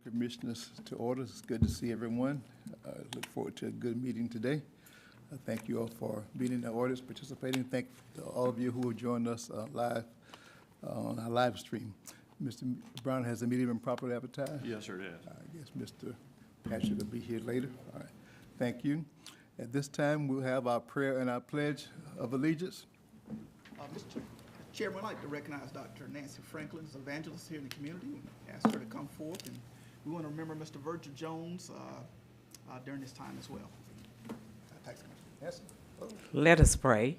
Commissioners to order. It's good to see everyone. Look forward to a good meeting today. Thank you all for being in the audience, participating. Thank all of you who have joined us live on our live stream. Mr. Brown, has the meeting been properly advertised? Yes, sir, it is. I guess Mr. Patrick will be here later. All right. Thank you. At this time, we'll have our prayer and our pledge of allegiance. Mr. Chairman, I'd like to recognize Dr. Nancy Franklin as evangelist here in the community. Ask her to come forth, and we want to remember Mr. Virgil Jones during this time as well. Yes. Let us pray.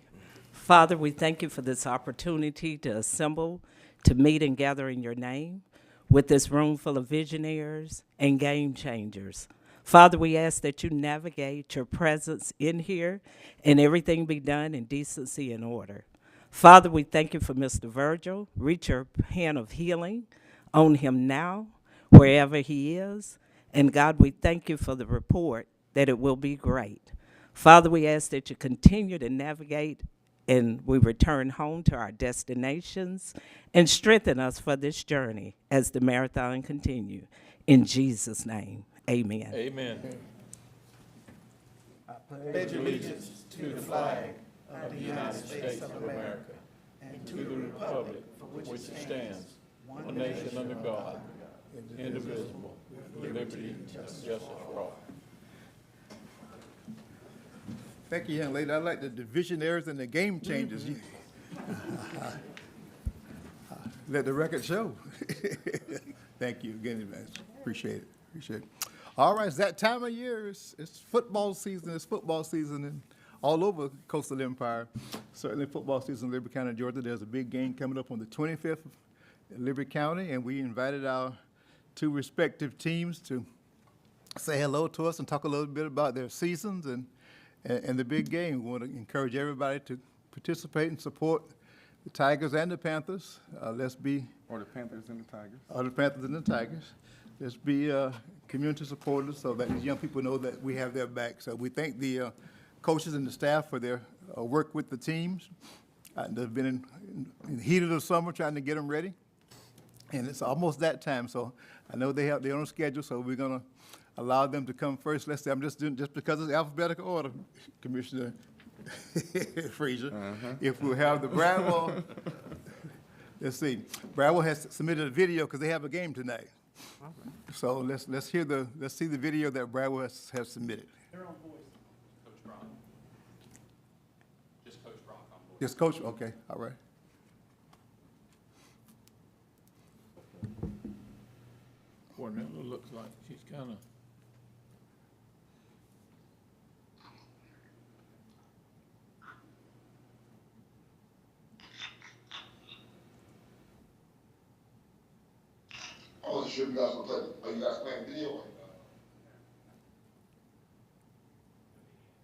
Father, we thank you for this opportunity to assemble, to meet and gather in your name with this room full of visionaries and game changers. Father, we ask that you navigate your presence in here and everything be done in decency and order. Father, we thank you for Mr. Virgil. Reach your hand of healing on him now, wherever he is. And God, we thank you for the report that it will be great. Father, we ask that you continue to navigate and we return home to our destinations and strengthen us for this journey as the marathon continue. In Jesus' name, amen. Amen. I pledge allegiance to the flag of the United States of America and to the republic for which it stands, one nation under God, indivisible, with liberty and justice for all. Thank you, young lady. I like the visionaries and the game changers. Let the record show. Thank you again, man. Appreciate it. Appreciate it. All right, it's that time of year. It's football season. It's football season and all over Coastal Empire. Certainly football season in Liberty County, Georgia. There's a big game coming up on the 25th in Liberty County, and we invited our two respective teams to say hello to us and talk a little bit about their seasons and the big game. We want to encourage everybody to participate and support the Tigers and the Panthers. Or the Panthers and the Tigers. Or the Panthers and the Tigers. Let's be community supporters so that these young people know that we have their back. So we thank the coaches and the staff for their work with the teams. They've been in the heat of the summer trying to get them ready. And it's almost that time, so I know they're on schedule, so we're going to allow them to come first. Let's say I'm just doing just because it's alphabetical order, Commissioner Frazier. If we have the Bradwell, let's see. Bradwell has submitted a video because they have a game tonight. So let's see the video that Bradwell has submitted. They're on voice. Coach Brock. Just Coach Brock on board. Yes, Coach. Okay, all right. Cornell looks like she's kind of. I wasn't sure if you guys were playing. Are you guys playing video?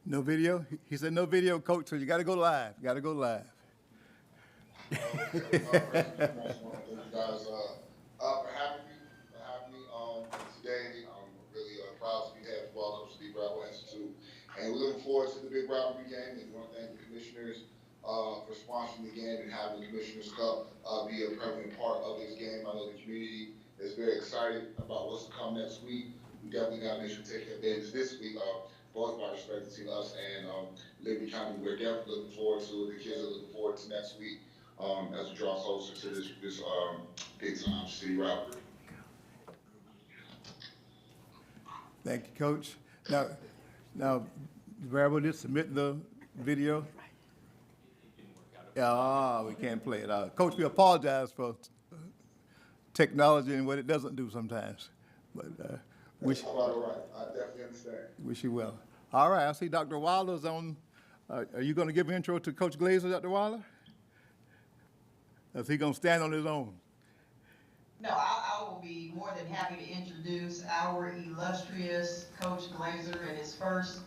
No video? He said no video, Coach, so you got to go live. You got to go live. Thank you guys for having me today. I'm really proud to be here as well as the Bradwell Institute. And we're looking forward to the big rivalry game. And we want to thank the commissioners for sponsoring the game and having the Commissioners Cup be a prevalent part of this game. I know the community is very excited about what's to come next week. We definitely got to make sure to take care of business this week. Both by respect to us and Liberty County, we're definitely looking forward to it. The kids are looking forward to next week as we draw closer to this big time city rivalry. Thank you, Coach. Now, Bradwell did submit the video. Yeah, we can't play it. Coach, we apologize for technology and what it doesn't do sometimes. But That's quite all right. I definitely understand. wish you well. All right, I see Dr. Wilder's on. Are you going to give an intro to Coach Glazer, Dr. Wilder? Or is he going to stand on his own? No, I will be more than happy to introduce our illustrious Coach Glazer in his first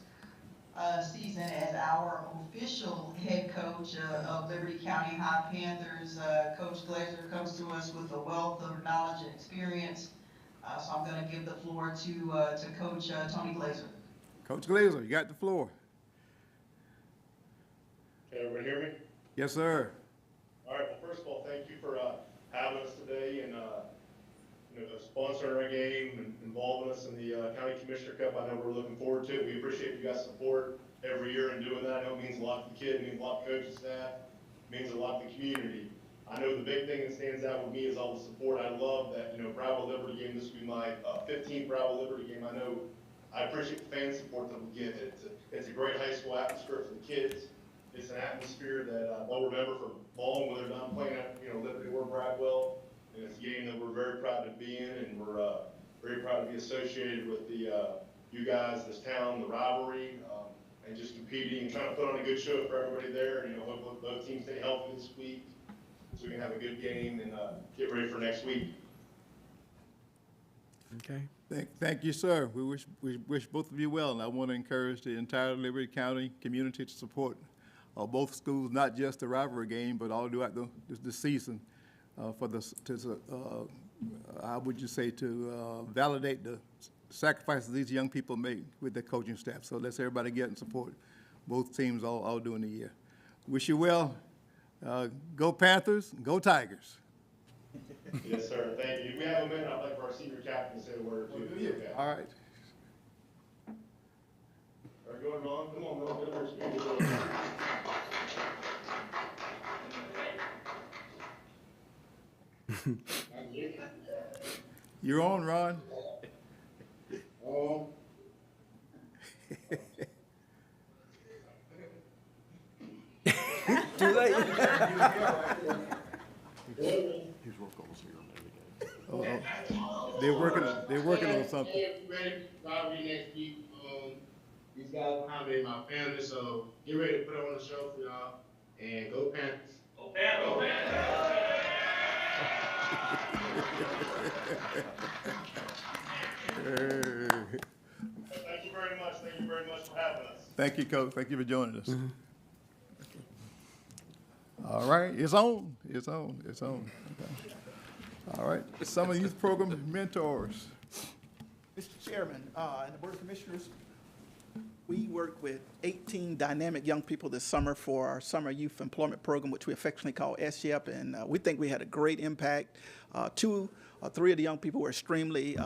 season as our official head coach of Liberty County High Panthers. Coach Glazer comes to us with a wealth of knowledge and experience. So I'm going to give the floor to Coach Tony Glazer. Coach Glazer, you got the floor. Can everybody hear me? Yes, sir. All right, well, first of all, thank you for having us today, and sponsoring our game and involving us in the County Commissioner Cup. I know we're looking forward to it. We appreciate you guys' support every year in doing that. I know it means a lot to the kid, it means a lot to coaching staff, it means a lot to the community. I know the big thing that stands out with me is all the support. I love that, Bravo Liberty game, this will be my 15th Bravo Liberty game. I appreciate the fan support that we get. It's a great high school atmosphere for the kids. It's an atmosphere that they'll remember for long when they're done playing at, Liberty or Bradwell. And it's a game that we're very proud to be in, and we're very proud to be associated with you guys, this town, the rivalry, and just competing and trying to put on a good show for everybody there. Hope both teams stay healthy this week so we can have a good game and get ready for next week. Okay. Thank you, sir. We wish both of you well, and I want to encourage the entire Liberty County community to support both schools, not just the rivalry game, but all throughout the season, how would you say, to validate the sacrifices these young people make with their coaching staff. So let's everybody get and support both teams all during the year. Wish you well. Go Panthers, go Tigers. Yes, sir. Thank you. If we have a minute, I'd like for our senior captain to say a word or two. Okay. All right. All right, go ahead, Ron. Come on, Ron. Get up here, speak. You're on, Ron. Too late. They're working on something. Ready for rivalry next week. These guys accommodate my family, so get ready to put on the show for y'all. And go Panthers. Go Panthers. Go Panthers. Thank you very much. Thank you very much for having us. Thank you, Coach. Thank you for joining us. All right, it's on. It's on. It's on. Okay. All right, Summer Youth Program mentors. Mr. Chairman, and the Board of Commissioners, we work with 18 dynamic young people this summer for our Summer Youth Employment Program, which we affectionately call SYEP, and we think we had a great impact. 2 or 3 of the young people were extremely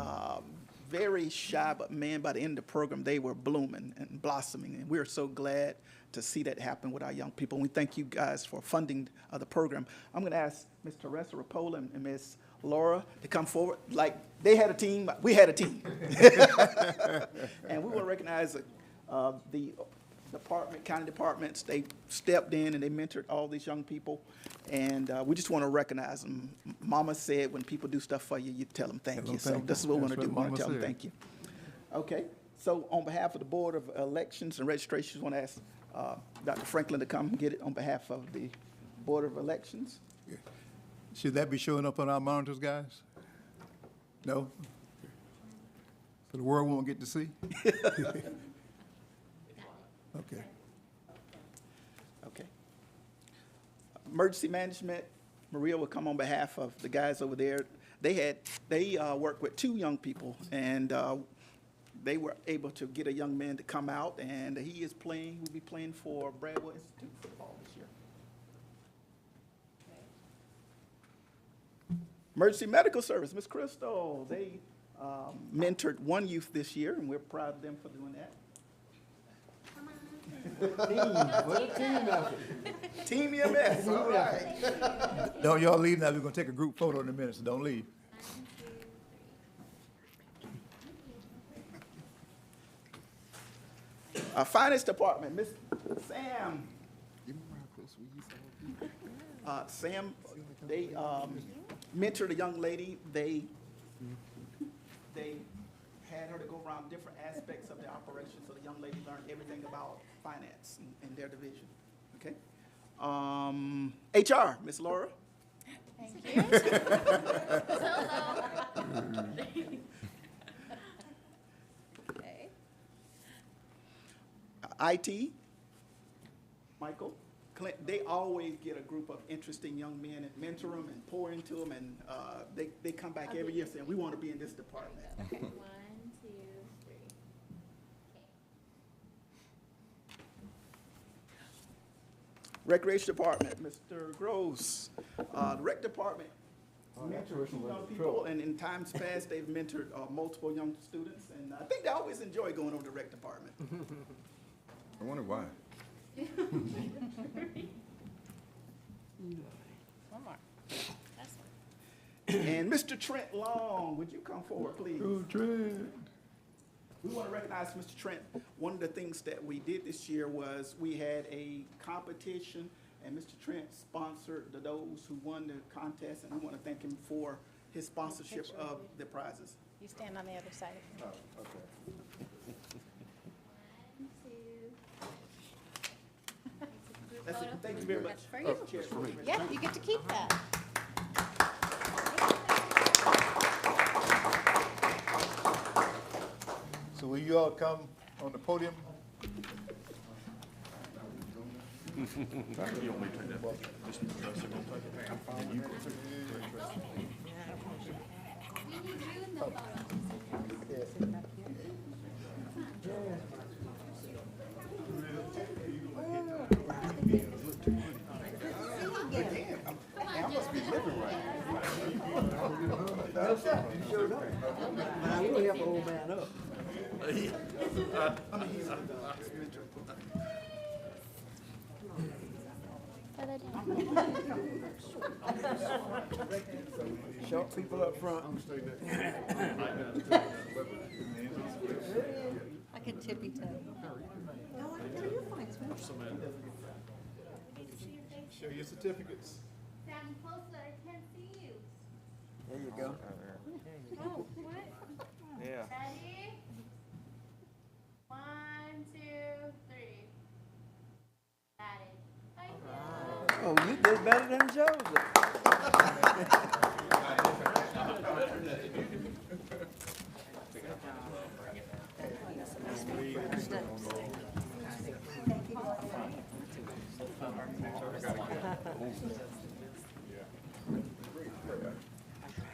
very shy, but man, by the end of the program, they were blooming and blossoming, and we're so glad to see that happen with our young people. And we thank you guys for funding the program. I'm going to ask Ms. Teresa Rapola and Ms. Laura to come forward. Like they had a team, we had a team. And we want to recognize the county departments. They stepped in and they mentored all these young people. And we just want to recognize them. Mama said when people do stuff for you, you tell them thank you. So this is what we want to do. We want to tell them thank you. Okay. So on behalf of the Board of Elections and Registrations, I want to ask Dr. Franklin to come get it on behalf of the Board of Elections. Should that be showing up on our monitors, guys? No? So the world won't get to see? Okay. Okay. Emergency Management, Maria will come on behalf of the guys over there. They worked with 2 young people, and they were able to get a young man to come out, and he is playing, will be playing for Bradwell Institute football this year. Emergency Medical Service, Ms. Crystal, they mentored 1 youth this year, and we're proud of them for doing that. Team EMS, all right. Don't y'all leave now. We're going to take a group photo in a minute, so don't leave. Finance Department, Miss Sam. Sam, they mentored a young lady. They had her to go around different aspects of the operation, so the young lady learned everything about finance in their division. Okay. HR, Miss Laura. Thank you. Okay. IT, Michael, Clint, they always get a group of interesting young men and mentor them and pour into them, and they come back every year saying, we want to be in this department. Okay. 1, 2, 3. Recreation Department, Mr. Gross. The Rec Department mentor young people, and in times past, they've mentored multiple young students, and I think they always enjoy going over to the rec department. I wonder why. One more. That's one. And Mr. Trent Long, would you come forward, please? Oh, Trent. We want to recognize Mr. Trent. One of the things that we did this year was we had a competition, and Mr. Trent sponsored those who won the contest, and I want to thank him for his sponsorship of the prizes. You stand on the other side of me. One, two. That's it. Photo. Thank you very much. That's for you. Yeah, you get to keep that. So will you all come on the podium? We need you in the photo. Further down. Short people up front. I can tippy toe. No, you're fine, Show your certificates. Stand closer, I can't see you. There you go. Oh, what? Yeah. Ready? 1, 2, 3. Got it. Thank you. Oh, you did better than Joseph.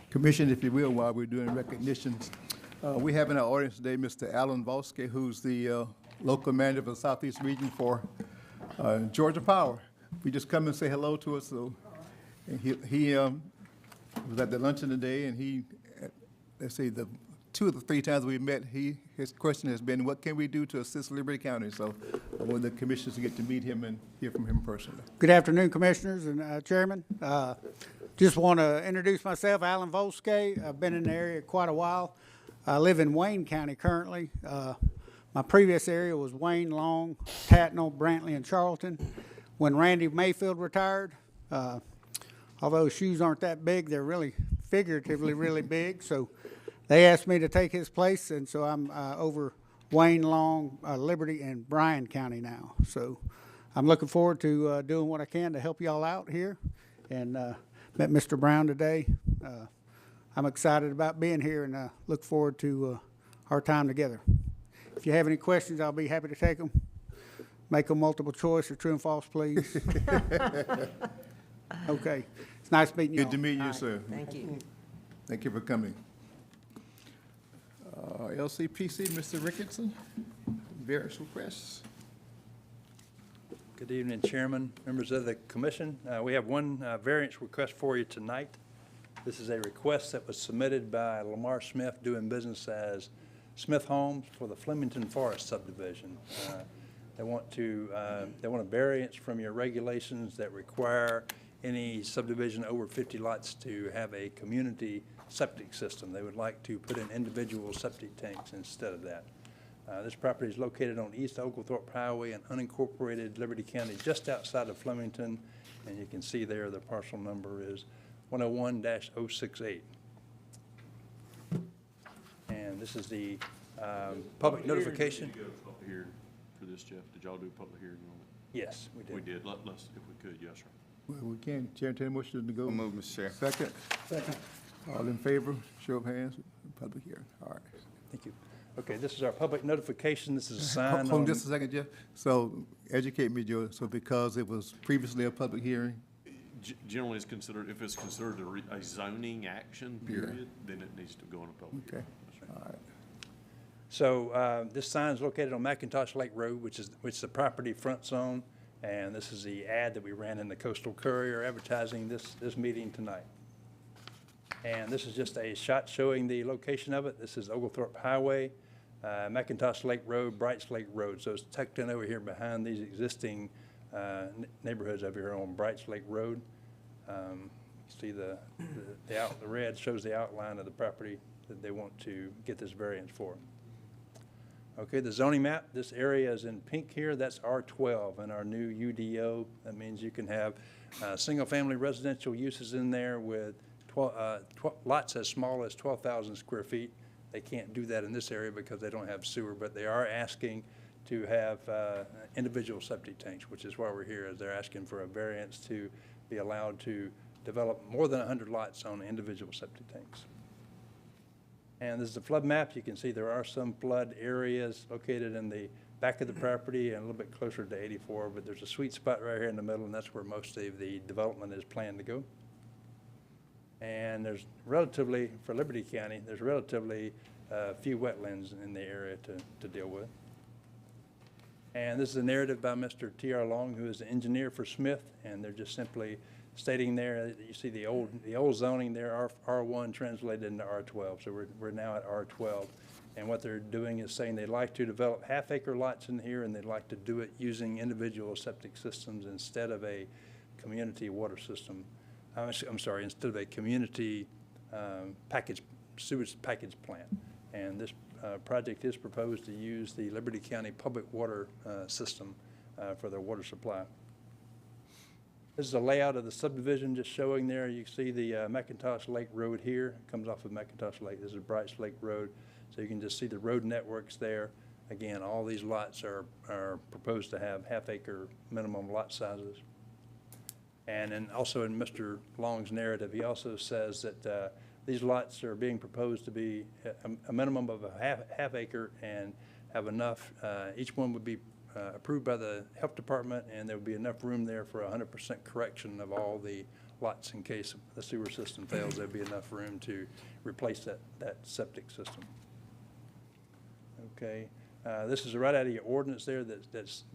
Commission, if you will, while we're doing recognitions, we have in our audience today Mr. Alan Volsky, who's the local manager for the Southeast region for Georgia Power. We just come and say hello to us. So and he was at the luncheon today, and he, let's say, the 2 of the 3 times we met, his question has been, what can we do to assist Liberty County? So I want the commissioners to get to meet him and hear from him personally. Good afternoon, Commissioners and Chairman. Just want to introduce myself, Alan Volsky. I've been in the area quite a while. I live in Wayne County currently. My previous area was Wayne, Long, Tatnall, Brantley, and Charlton. When Randy Mayfield retired, although his shoes aren't that big, they're really figuratively really big. So they asked me to take his place, and so I'm over Wayne, Long, Liberty, and Bryan County now. So I'm looking forward to doing what I can to help y'all out here. And met Mr. Brown today. I'm excited about being here and look forward to our time together. If you have any questions, I'll be happy to take them. Make them multiple choice or true and false, please. Okay. It's nice meeting you all. Good to meet you, sir. Thank you. Thank you for coming. LCPC, Mr. Ricketson, various requests. Good evening, Chairman, members of the commission. We have one variance request for you tonight. This is a request that was submitted by Lamar Smith, doing business as Smith Homes, for the Flemington Forest subdivision. They want a variance from your regulations that require any subdivision over 50 lots to have a community septic system. They would like to put in individual septic tanks instead of that. This property is located on East Oglethorpe Highway in unincorporated Liberty County, just outside of Flemington, and you can see there the parcel number is 101-068. And this is the public notification. Did you go up here for this, Jeff? Did y'all do a public hearing on it? Yes, we did. We did. Let's, if we could, yes, sir. Well, we can. Chair, entertain a motion to go. I'll move, Mr. Chair. Second? Second. All in favor? Show of hands. Public hearing. All right. Thank you. Okay, this is our public notification. This is a sign Hold on. on just a second, Jeff. So educate me, Joe. So because it was previously a public hearing? Generally, it's considered, if it's considered a zoning action, period, then it needs to go in a public Okay. hearing. All right. So this sign is located on McIntosh Lake Road, which is the property front zone. And this is the ad that we ran in the Coastal Courier advertising this meeting tonight. And this is just a shot showing the location of it. This is Oglethorpe Highway, McIntosh Lake Road, Brights Lake Road. So it's tucked in over here behind these existing neighborhoods over here on Brights Lake Road. You see the red shows the outline of the property that they want to get this variance for. Okay, the zoning map, this area is in pink here. That's R12 in our new UDO. That means you can have single-family residential uses in there with lots as small as 12,000 square feet. They can't do that in this area because they don't have sewer, but they are asking to have individual septic tanks, which is why we're here, is they're asking for a variance to be allowed to develop more than 100 lots on individual septic tanks. And this is a flood map. You can see there are some flood areas located in the back of the property and a little bit closer to 84, but there's a sweet spot right here in the middle, and that's where most of the development is planned to go. And there's relatively, for Liberty County, there's relatively few wetlands in the area to deal with. And this is a narrative by Mr. T.R. Long, who is the engineer for Smith, and they're just simply stating there that you see the old zoning there, R1 translated into R12. So we're now at R12. And what they're doing is saying they'd like to develop half-acre lots in here, and they'd like to do it using individual septic systems instead of a community water system. I'm sorry, instead of a community sewage package plant. And this project is proposed to use the Liberty County public water system for their water supply. This is a layout of the subdivision, just showing there. You see the McIntosh Lake Road here. It comes off of McIntosh Lake. This is Brights Lake Road. So you can just see the road networks there. Again, all these lots are proposed to have half-acre minimum lot sizes. And then also in Mr. Long's narrative, he also says that these lots are being proposed to be a minimum of a half acre and have enough, each one would be approved by the health department, and there would be enough room there for 100% correction of all the lots in case the sewer system fails. There'd be enough room to replace that septic system. Okay, this is right out of your ordinance there. That's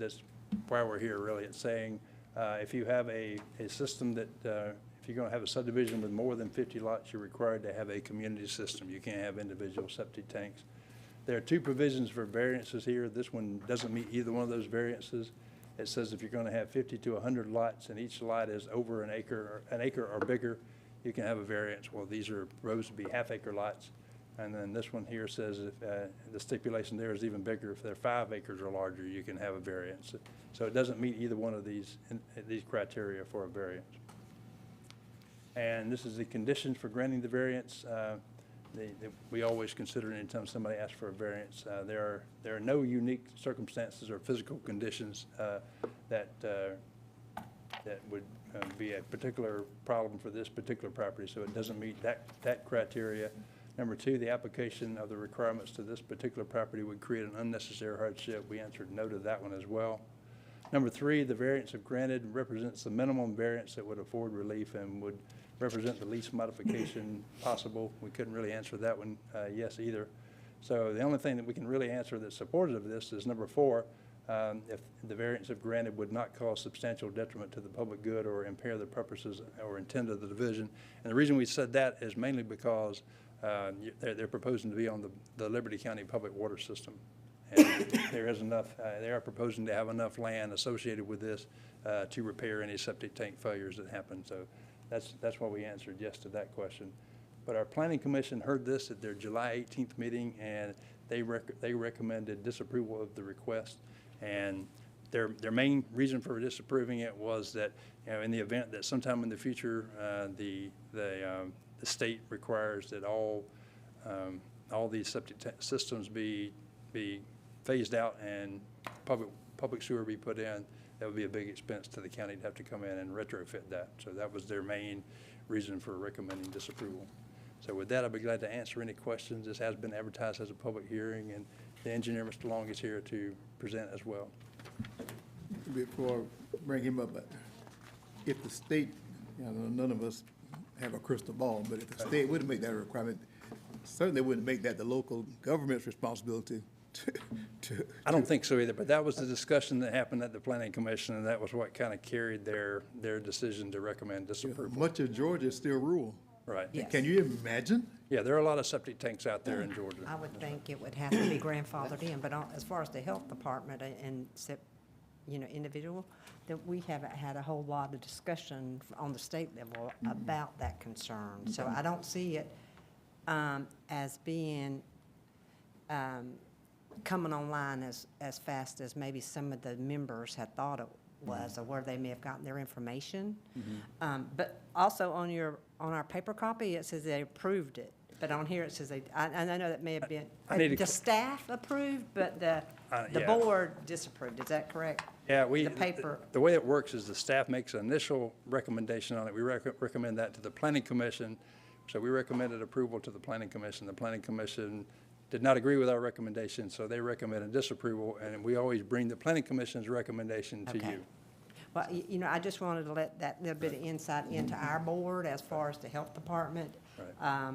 why we're here, really. It's saying if you have a system that, if you're going to have a subdivision with more than 50 lots, you're required to have a community system. You can't have individual septic tanks. There are two provisions for variances here. This one doesn't meet either one of those variances. It says if you're going to have 50 to 100 lots and each lot is over an acre or bigger, you can have a variance. Well, these are proposed to be half-acre lots. And then this one here says if the stipulation there is even bigger. If they're 5 acres or larger, you can have a variance. So it doesn't meet either one of these criteria for a variance. And this is the conditions for granting the variance. We always consider it anytime somebody asks for a variance. There are no unique circumstances or physical conditions that would be a particular problem for this particular property, so it doesn't meet that criteria. Number 2, the application of the requirements to this particular property would create an unnecessary hardship. We answered no to that one as well. Number 3, the variance if granted represents the minimum variance that would afford relief and would represent the least modification possible. We couldn't really answer that one yes either. So the only thing that we can really answer that's supportive of this is number 4, if the variance if granted would not cause substantial detriment to the public good or impair the purposes or intent of the division. And the reason we said that is mainly because they're proposing to be on the Liberty County public water system. And there is enough, they are proposing to have enough land associated with this to repair any septic tank failures that happen. So that's why we answered yes to that question. But our Planning Commission heard this at their July 18th meeting, and they recommended disapproval of the request. And their main reason for disapproving it was that, you know, in the event that sometime in the future the state requires that all these septic systems be phased out and public sewer be put in, that would be a big expense to the county to have to come in and retrofit that. So that was their main reason for recommending disapproval. So with that, I'll be glad to answer any questions. This has been advertised as a public hearing, and the engineer, Mr. Long, is here to present as well. Before I bring him up, if the state, you know, none of us have a crystal ball, but if the state wouldn't make that a requirement, certainly wouldn't make that the local government's responsibility I don't think so either, but that was the discussion that happened at the Planning Commission, and that was what kind of carried their decision to recommend disapproval. Much of Georgia is still rural. Right. Yes. Can you imagine? Yeah, there are a lot of septic tanks out there in Georgia. I would think it would have to be grandfathered in, but as far as the health department and, individual, that we haven't had a whole lot of discussion on the state level about that concern. So I don't see it as being, coming online as fast as maybe some of the members had thought it was, or where they may have gotten their information. But also on our paper copy, it says they approved it. But on here, it says I know that may have been, the staff approved, but the yeah. board disapproved. Is that correct? Yeah, The paper. the way it works is the staff makes an initial recommendation on it. We recommend that to the planning commission. So we recommended approval to the planning commission. The planning commission did not agree with our recommendation, so they recommended disapproval, and we always bring the planning commission's recommendation to Okay. you. Well, I just wanted to let that little bit of insight into our board as far as the health department. Right.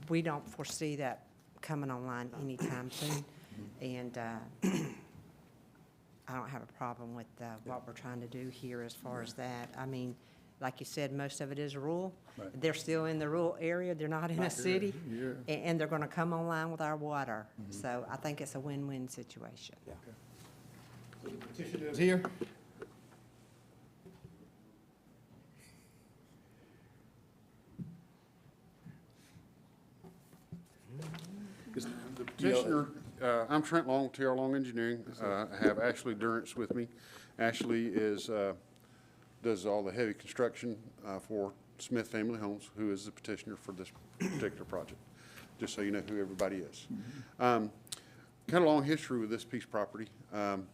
We don't foresee that coming online anytime soon. And I don't have a problem with what we're trying to do here as far as that. I mean, like you said, most of it is rural. Right. They're still in the rural area. They're not in a city. Yeah. And they're going to come online with our water. So I think it's a win-win situation. Petitioners here? The petitioner, I'm Trent Long, TR Long Engineering. I have Ashley Durrance with me. Ashley does all the heavy construction for Smith Family Homes, who is the petitioner for this particular project, just so you know who everybody is. Kind of long history with this piece of property.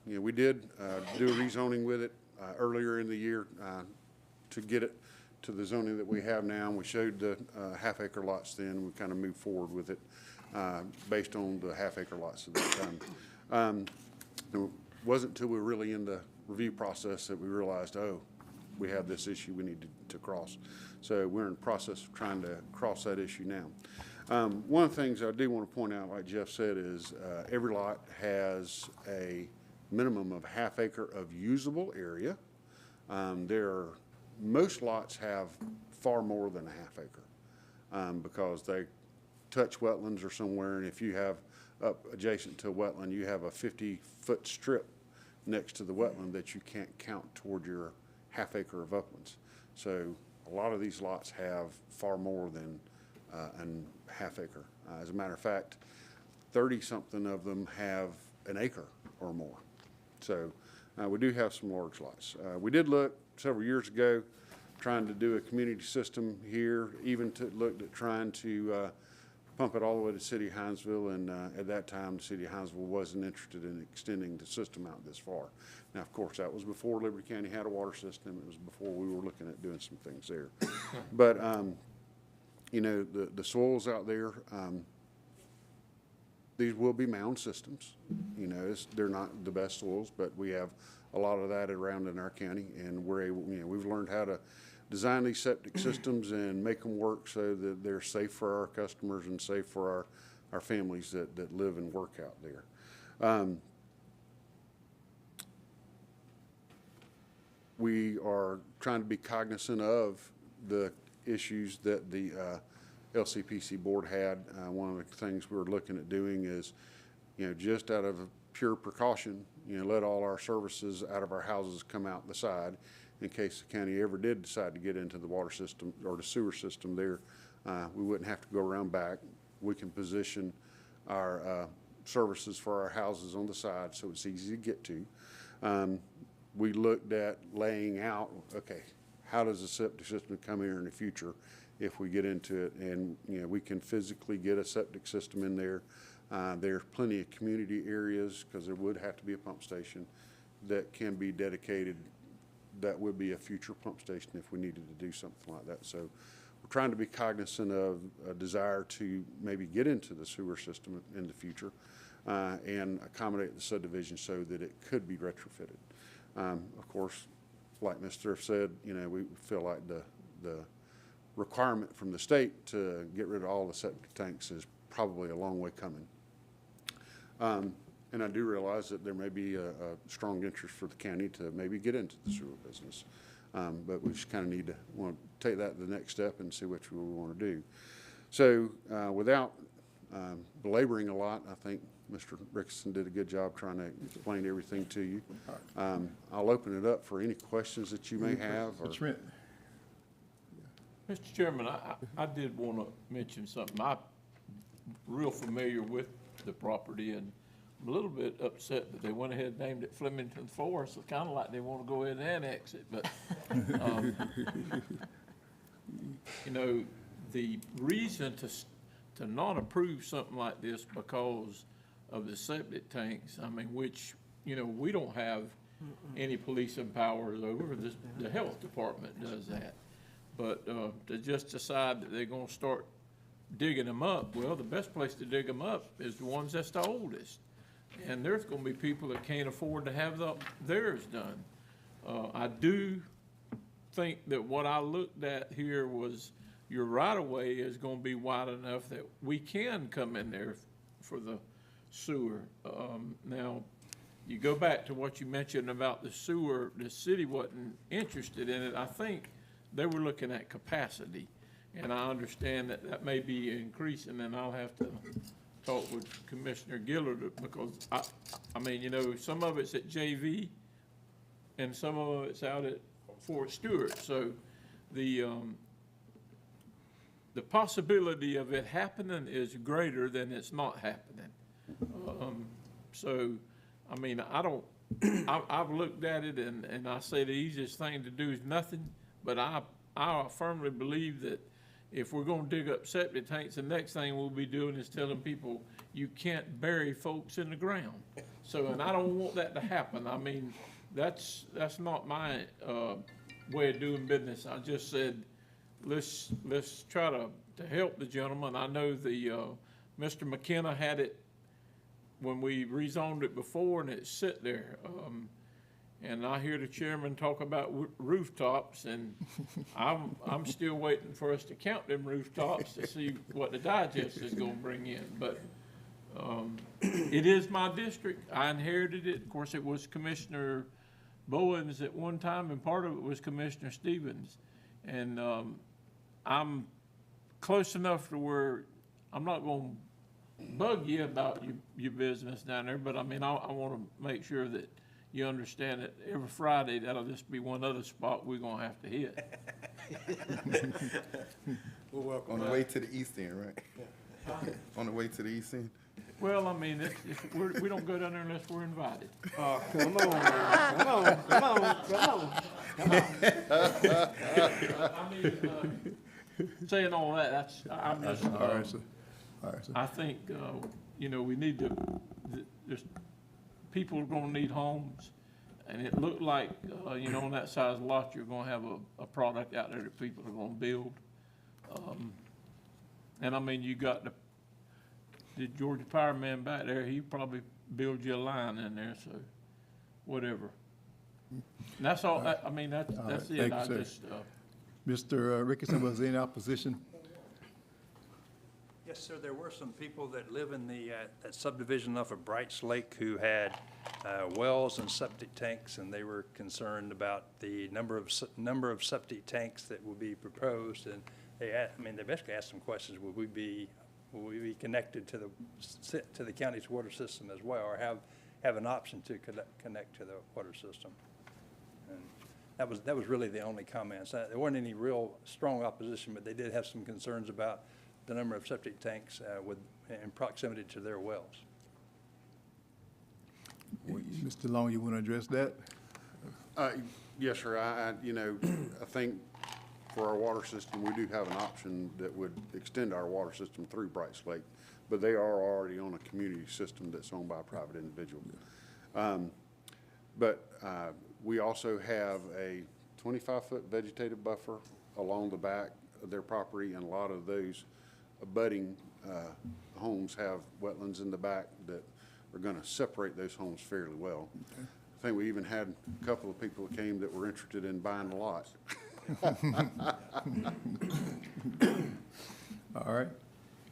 We did do a rezoning with it earlier in the year to get it to the zoning that we have now. We showed the half-acre lots then. We kind of moved forward with it based on the half-acre lots at that time. It wasn't until we were really in the review process that we realized, oh, we have this issue we need to cross. So we're in the process of trying to cross that issue now. One of the things I do want to point out, like Jeff said, is every lot has a minimum of half acre of usable area. Most lots have far more than a half acre because they touch wetlands or somewhere, and if you have up adjacent to a wetland, you have a 50-foot strip next to the wetland that you can't count toward your half acre of uplands. So a lot of these lots have far more than a half acre. As a matter of fact, 30-something of them have an acre or more. So we do have some large lots. We did look several years ago trying to do a community system here, even looked at trying to pump it all the way to City of Hinesville, and at that time, the City of Hinesville wasn't interested in extending the system out this far. Now, of course, that was before Liberty County had a water system. It was before we were looking at doing some things there. But, the soils out there, these will be mound systems. They're not the best soils, but we have a lot of that around in our county, and we're able, we've learned how to design these septic systems and make them work so that they're safe for our customers and safe for our families that live and work out there. We are trying to be cognizant of the issues that the LCPC board had. One of the things we were looking at doing is, just out of pure precaution, let all our services out of our houses come out the side in case the county ever did decide to get into the water system or the sewer system there. We wouldn't have to go around back. We can position our services for our houses on the side so it's easy to get to. We looked at laying out, okay, how does the septic system come here in the future if we get into it? And, we can physically get a septic system in there. There's plenty of community areas, because there would have to be a pump station that can be dedicated. That would be a future pump station if we needed to do something like that. So we're trying to be cognizant of a desire to maybe get into the sewer system in the future and accommodate the subdivision so that it could be retrofitted. Of course, like Mr. Thrift said, we feel like the requirement from the state to get rid of all the septic tanks is probably a long way coming. And I do realize that there may be a strong interest for the county to maybe get into the sewer business. But we just kind of want to take that to the next step and see what we want to do. So without belaboring a lot, I think Mr. Rickson did a good job trying to explain everything to you. I'll open it up for any questions that you may have. Or Trent. Mr. Chairman, I did want to mention something. I'm real familiar with the property, and I'm a little bit upset that they went ahead and named it Flemington Forest. It's kind of like they want to go ahead and annex it, but, you know, the reason to not approve something like this because of the septic tanks, I mean, which, you know, we don't have any policing powers over. The health department does that. But to just decide that they're gonna start digging them up, well, the best place to dig them up is the ones that's the oldest. And there's gonna be people that can't afford to have theirs done. I do think that what I looked at here was your right-of-way is gonna be wide enough that we can come in there for the sewer. Now, you go back to what you mentioned about the sewer, the city wasn't interested in it. I think they were looking at capacity, and I understand that that may be increasing, and I'll have to talk with Commissioner Gillard, because I mean, you know, some of it's at JV, and some of it's out at Fort Stewart, so the possibility of it happening is greater than it's not happening. So, I mean, I've looked at it, and I say the easiest thing to do is nothing. But I firmly believe that if we're gonna dig up septic tanks, the next thing we'll be doing is telling people you can't bury folks in the ground. So, and I don't want that to happen. I mean, that's not my way of doing business. I just said, let's try to help the gentleman. I know the Mr. McKenna had it when we rezoned it before, and it sit there. And I hear the chairman talk about rooftops, and I'm still waiting for us to count them rooftops to see what the digest is gonna bring in. But it is my district. I inherited it. Of course, it was Commissioner Bowens at one time, and part of it was Commissioner Stevens. And I'm close enough to where I'm not gonna bug you about your business down there, but I mean, I wanna make sure that you understand that every Friday, that'll just be one other spot we're gonna have to hit. We're welcome. On the way to the east end, right? On the way to the east end? Well, I mean, we don't go down there unless we're invited. Oh, come on, man. Come on. I mean, saying all that, I'm just, All right, sir. All right, sir. I think, you know, we need to, there's, people are gonna need homes, and it looked like, you know, on that size lot, you're gonna have a product out there that people are gonna build. And I mean, you got the Georgia Power man back there, he probably build you a line in there, so, whatever. And that's all, I mean, that's right, it. thank you, I sir. just, Mr. Ricketson, was there any opposition? Yes, sir, there were some people that live in the, that subdivision off of Brights Lake who had wells and septic tanks, and they were concerned about the number of septic tanks that would be proposed, and they basically asked some questions. Will we be connected to the county's water system as well, or have an option to connect to the water system? And that was really the only comments. There weren't any real strong opposition, but they did have some concerns about the number of septic tanks in proximity to their wells. Mr. Long, you want to address that? Yes, sir. You know, I think for our water system, we do have an option that would extend our water system through Brights Lake, but they are already on a community system that's owned by a private individual. But we also have a 25-foot vegetative buffer along the back of their property, and a lot of those abutting homes have wetlands in the back that are going to separate those homes fairly well. Okay. I think we even had a couple of people that came that were interested in buying the lot. All right.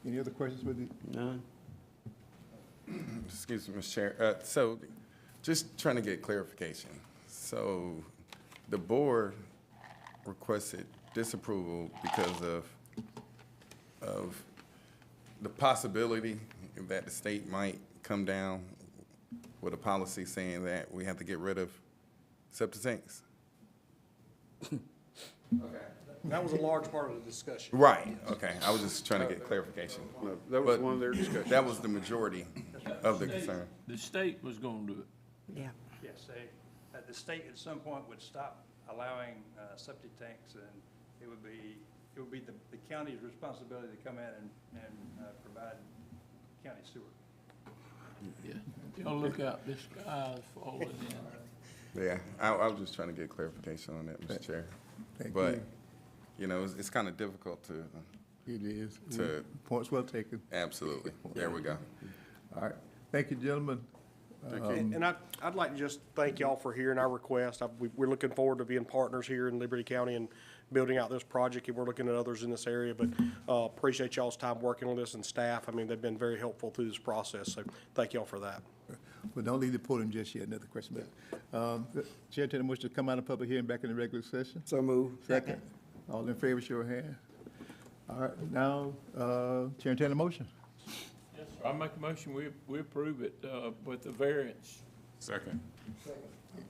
Any other questions with you? None. Excuse me, Mr. Chair. So just trying to get clarification. So the board requested disapproval because of the possibility that the state might come down with a policy saying that we have to get rid of septic tanks. That was a large part of the discussion. Right, okay, I was just trying to get clarification. No, that was But one of their discussions. That was the majority of the concern. The state was gonna do it. Yeah. Yes, the state at some point would stop allowing septic tanks, and it would be the county's responsibility to come in and provide county sewer. Yeah. Y'all look out, this sky's falling in. Yeah, I was just trying to get clarification on that, Mr. Chair. Thank But, you. you know, it's kind of difficult to, It is. To- Points well taken. absolutely, there we go. All right. Thank you, gentlemen. And I'd like to just thank y'all for hearing our request. We're looking forward to being partners here in Liberty County and building out this project, and we're looking at others in this area, but appreciate y'all's time working on this, and staff. I mean, they've been very helpful through this process, so thank y'all for that. Well, don't leave the podium just yet. Another question. Chair, tell the motion to come out of public hearing back in the regular session. So move. Second. All in favor, show of hand. All right, now, Chair, entertain the motion. Yes, sir. I make a motion, we approve it, with the variance. Second.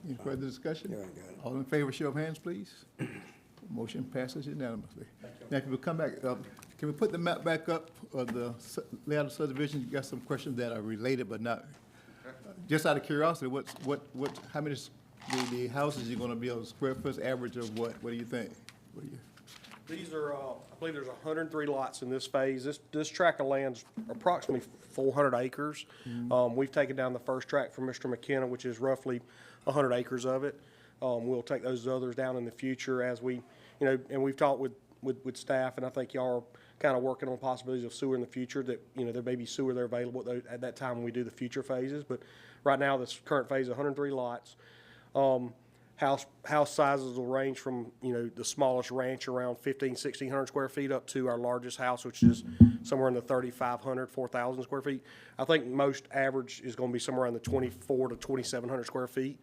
Any further discussion? All in favor, show of hands, please. Motion passes unanimously. Now, can we come back, can we put the map back up of the layout of subdivision? You got some questions that are related but not. Just out of curiosity, how many, the houses you're gonna build, square foot average of what? What do you think? What do you? These are, I believe there's 103 lots in this phase. This tract of land's approximately 400 acres. We've taken down the first tract from Mr. McKenna, which is roughly 100 acres of it. We'll take those others down in the future as we, and we've talked with staff, and I think y'all are kind of working on possibilities of sewer in the future, that, there may be sewer there available at that time when we do the future phases. But right now, this current phase, 103 lots. House sizes will range from, the smallest ranch around 1,600 square feet up to our largest house, which is somewhere in the 3,500, 4,000 square feet. I think most average is going to be somewhere around the 2,400 to 2,700 square feet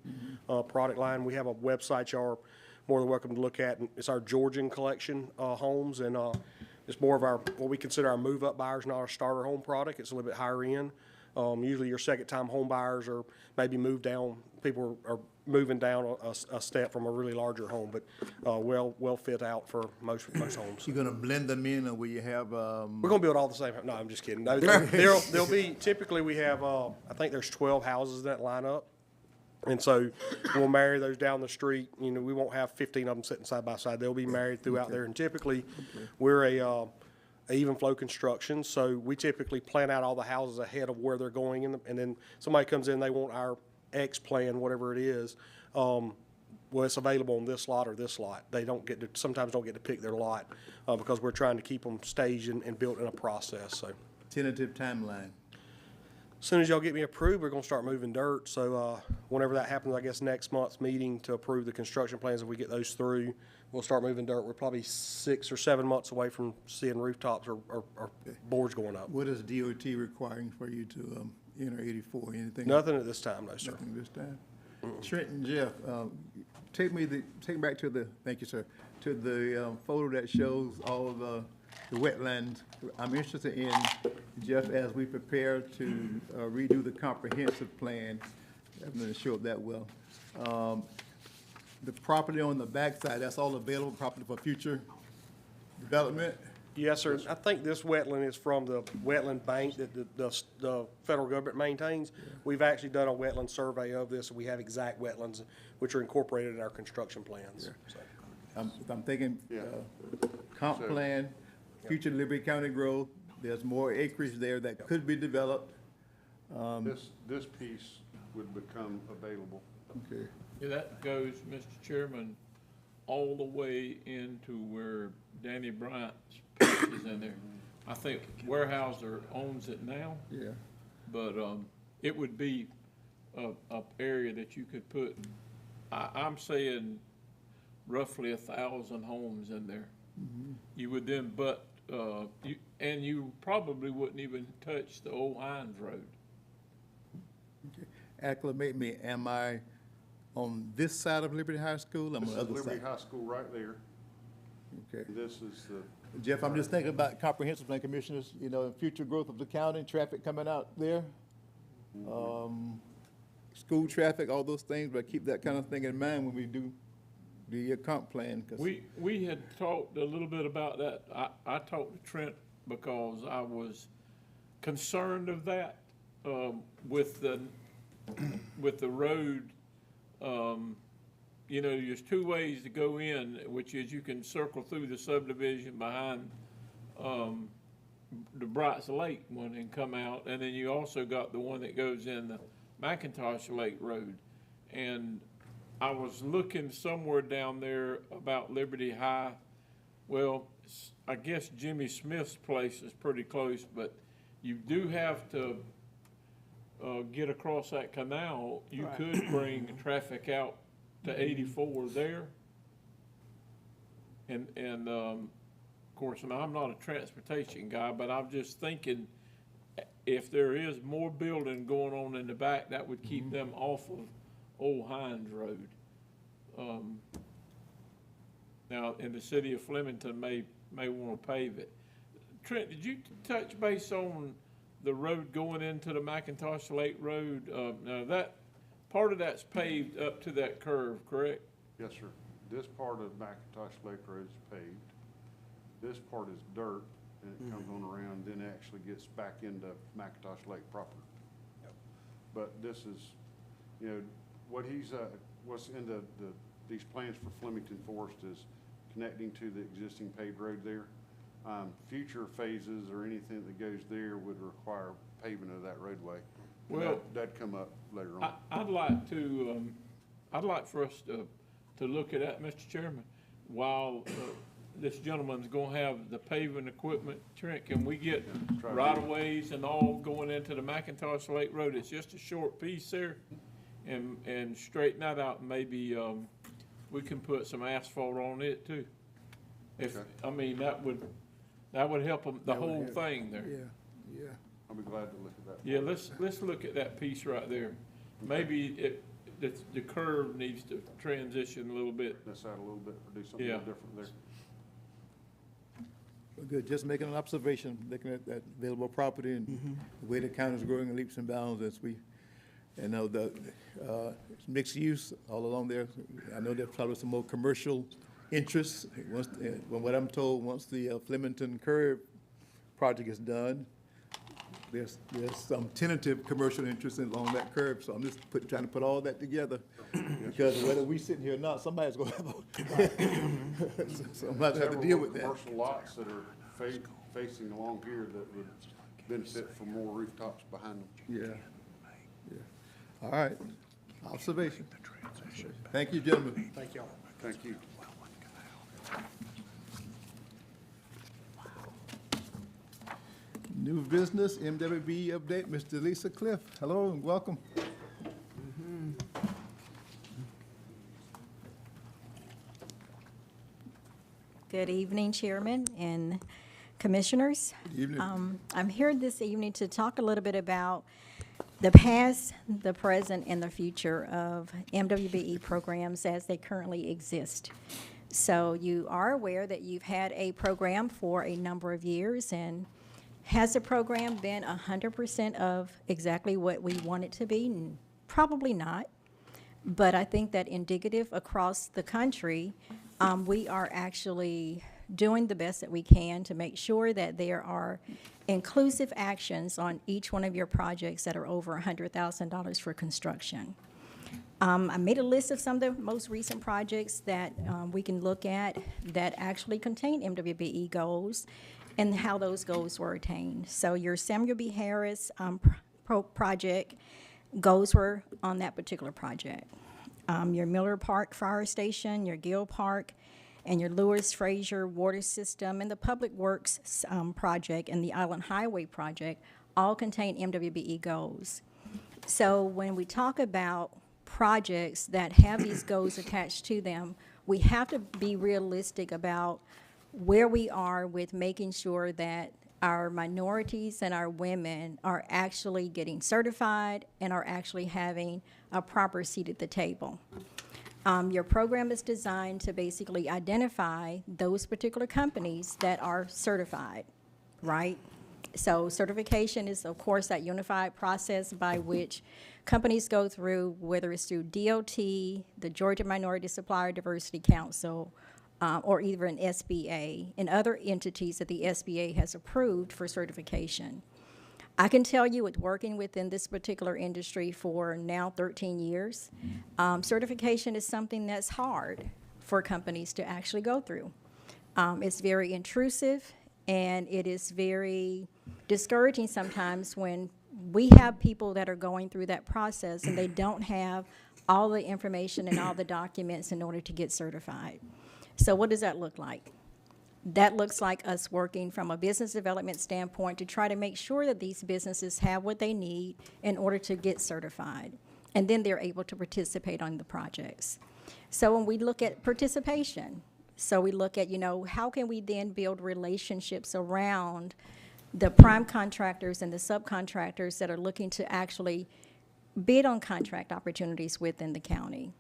product line. We have a website y'all are more than welcome to look at, and it's our Georgian collection homes, and it's more of our, what we consider our move-up buyers, not our starter home product. It's a little bit higher end. Usually your second-time home buyers or maybe move down, people are moving down a step from a really larger home, but well fit out for most homes. You're gonna blend them in, or will you have, We're gonna build all the same. No, I'm just kidding. No, there'll be, typically we have, I think there's 12 houses that line up. And so we'll marry those down the street. We won't have 15 of them sitting side by side. They'll be married throughout there. And typically, we're a even flow construction, so we typically plan out all the houses ahead of where they're going, and then somebody comes in, they want our X plan, whatever it is. Well, it's available on this lot or this lot. They sometimes don't get to pick their lot because we're trying to keep them staged and built in a process. So, tentative timeline? as soon as y'all get me approved, we're gonna start moving dirt. So whenever that happens, I guess next month's meeting to approve the construction plans, if we get those through, we'll start moving dirt. We're probably 6 or 7 months away from seeing rooftops or boards going up. What is DOT requiring for you to enter 84? Anything? Nothing at this time, no, sir. Nothing this time? Trent and Jeff, take me back to the, thank you, sir, to the photo that shows all of the wetlands. I'm interested in, Jeff, as we prepare to redo the comprehensive plan, I'm going to show it that well. The property on the backside, that's all available property for future development? Yes, sir. I think this wetland is from the wetland bank that the federal government maintains. We've actually done a wetland survey of this, and we have exact wetlands which are incorporated in our construction plans. So. I'm thinking comp plan, future Liberty County growth, there's more acreage there that could be developed. This piece would become available. Okay. Yeah, that goes, Mr. Chairman, all the way into where Danny Bryant's place is in there. I think Weyerhaeuser owns it now. Yeah. But it would be a area that you could put, I'm saying roughly 1,000 homes in there. You would then, but you probably wouldn't even touch the old Hines Road. Okay. Acclimate me, am I on this side of Liberty High School? I'm on This the is other Liberty side. High School right there. Okay. This is the, Jeff, I'm just thinking about comprehensive plan commissioners, you know, future growth of the county, traffic coming out there. School traffic, all those things, but keep that kind of thing in mind when we do the comp plan. 'Cause We had talked a little bit about that. I talked to Trent because I was concerned of that, with the road. You know, there's two ways to go in, which is you can circle through the subdivision behind, the Brights Lake one and come out, and then you also got the one that goes in the McIntosh Lake Road. And I was looking somewhere down there about Liberty High. Well, I guess Jimmy Smith's place is pretty close, but you do have to get across that canal. You could bring traffic out to 84 there. And of course, and I'm not a transportation guy, but I'm just thinking if there is more building going on in the back, that would keep them off of Old Hines Road. Now, in the city of Flemington may want to pave it. Trent, did you touch base on the road going into the McIntosh Lake Road? Now that, part of that's paved up to that curve, correct? yes, sir. This part of McIntosh Lake Road is paved. This part is dirt, and it comes on around, then actually gets back into McIntosh Lake proper. But this is, you know, what he's, what's in these plans for Flemington Forest is connecting to the existing paved road there. Future phases or anything that goes there would require paving of that roadway. Well, that'd come up later on. I'd like for us to look at that, Mr. Chairman, while this gentleman's gonna have the paving equipment. Trent, can we get right-of-ways and all going into the McIntosh Lake Road? It's just a short piece there, and straighten that out, and maybe, we can put some asphalt on it too. If, I mean, that would help them, the whole thing there. Yeah. I'll be glad to look at that. Yeah, let's look at that piece right there. Maybe the curve needs to transition a little bit. This out a little bit, or do something a little different there. Well, good, just making an observation, looking at that available property and the way the county is growing in leaps and bounds as we, you know, the mixed use all along there. I know there's probably some more commercial interests. Once, from what I'm told, once the Flemington Curve project is done, there's some tentative commercial interest along that curve. So I'm just trying to put all that together, because whether we sit here or not, somebody's going to have somebody's have to deal with that. Commercial lots that are facing along here that would benefit from more rooftops behind them. Yeah. All right. Observation. Thank you, gentlemen. Thank y'all. Thank you. New business, MWB update, Mr. Lisa Cliff. Hello and welcome. Good evening, Chairman and Commissioners. Good evening. I'm here this evening to talk a little bit about the past, the present, and the future of MWBE programs as they currently exist. So you are aware that you've had a program for a number of years, and has the program been 100% of exactly what we want it to be? Probably not. But I think that indicative across the country, we are actually doing the best that we can to make sure that there are inclusive actions on each one of your projects that are over $100,000 for construction. I made a list of some of the most recent projects that we can look at that actually contain MWBE goals and how those goals were attained. So your Samuel B. Harris project goals were on that particular project. Your Miller Park Fire Station, your Gill Park, and your Lewis Frazier Water System, and the Public Works project and the Island Highway project all contain MWBE goals. So when we talk about projects that have these goals attached to them, we have to be realistic about where we are with making sure that our minorities and our women are actually getting certified and are actually having a proper seat at the table. Your program is designed to basically identify those particular companies that are certified, right? So certification is, of course, that unified process by which companies go through, whether it's through DOT, the Georgia Minority Supplier Diversity Council, or either an SBA, and other entities that the SBA has approved for certification. I can tell you, with working within this particular industry for now 13 years, certification is something that's hard for companies to actually go through. It's very intrusive, and it is very discouraging sometimes when we have people that are going through that process and they don't have all the information and all the documents in order to get certified. So what does that look like? That looks like us working from a business development standpoint to try to make sure that these businesses have what they need in order to get certified. And then they're able to participate on the projects. So when we look at participation, so we look at, how can we then build relationships around the prime contractors and the subcontractors that are looking to actually bid on contract opportunities within the county.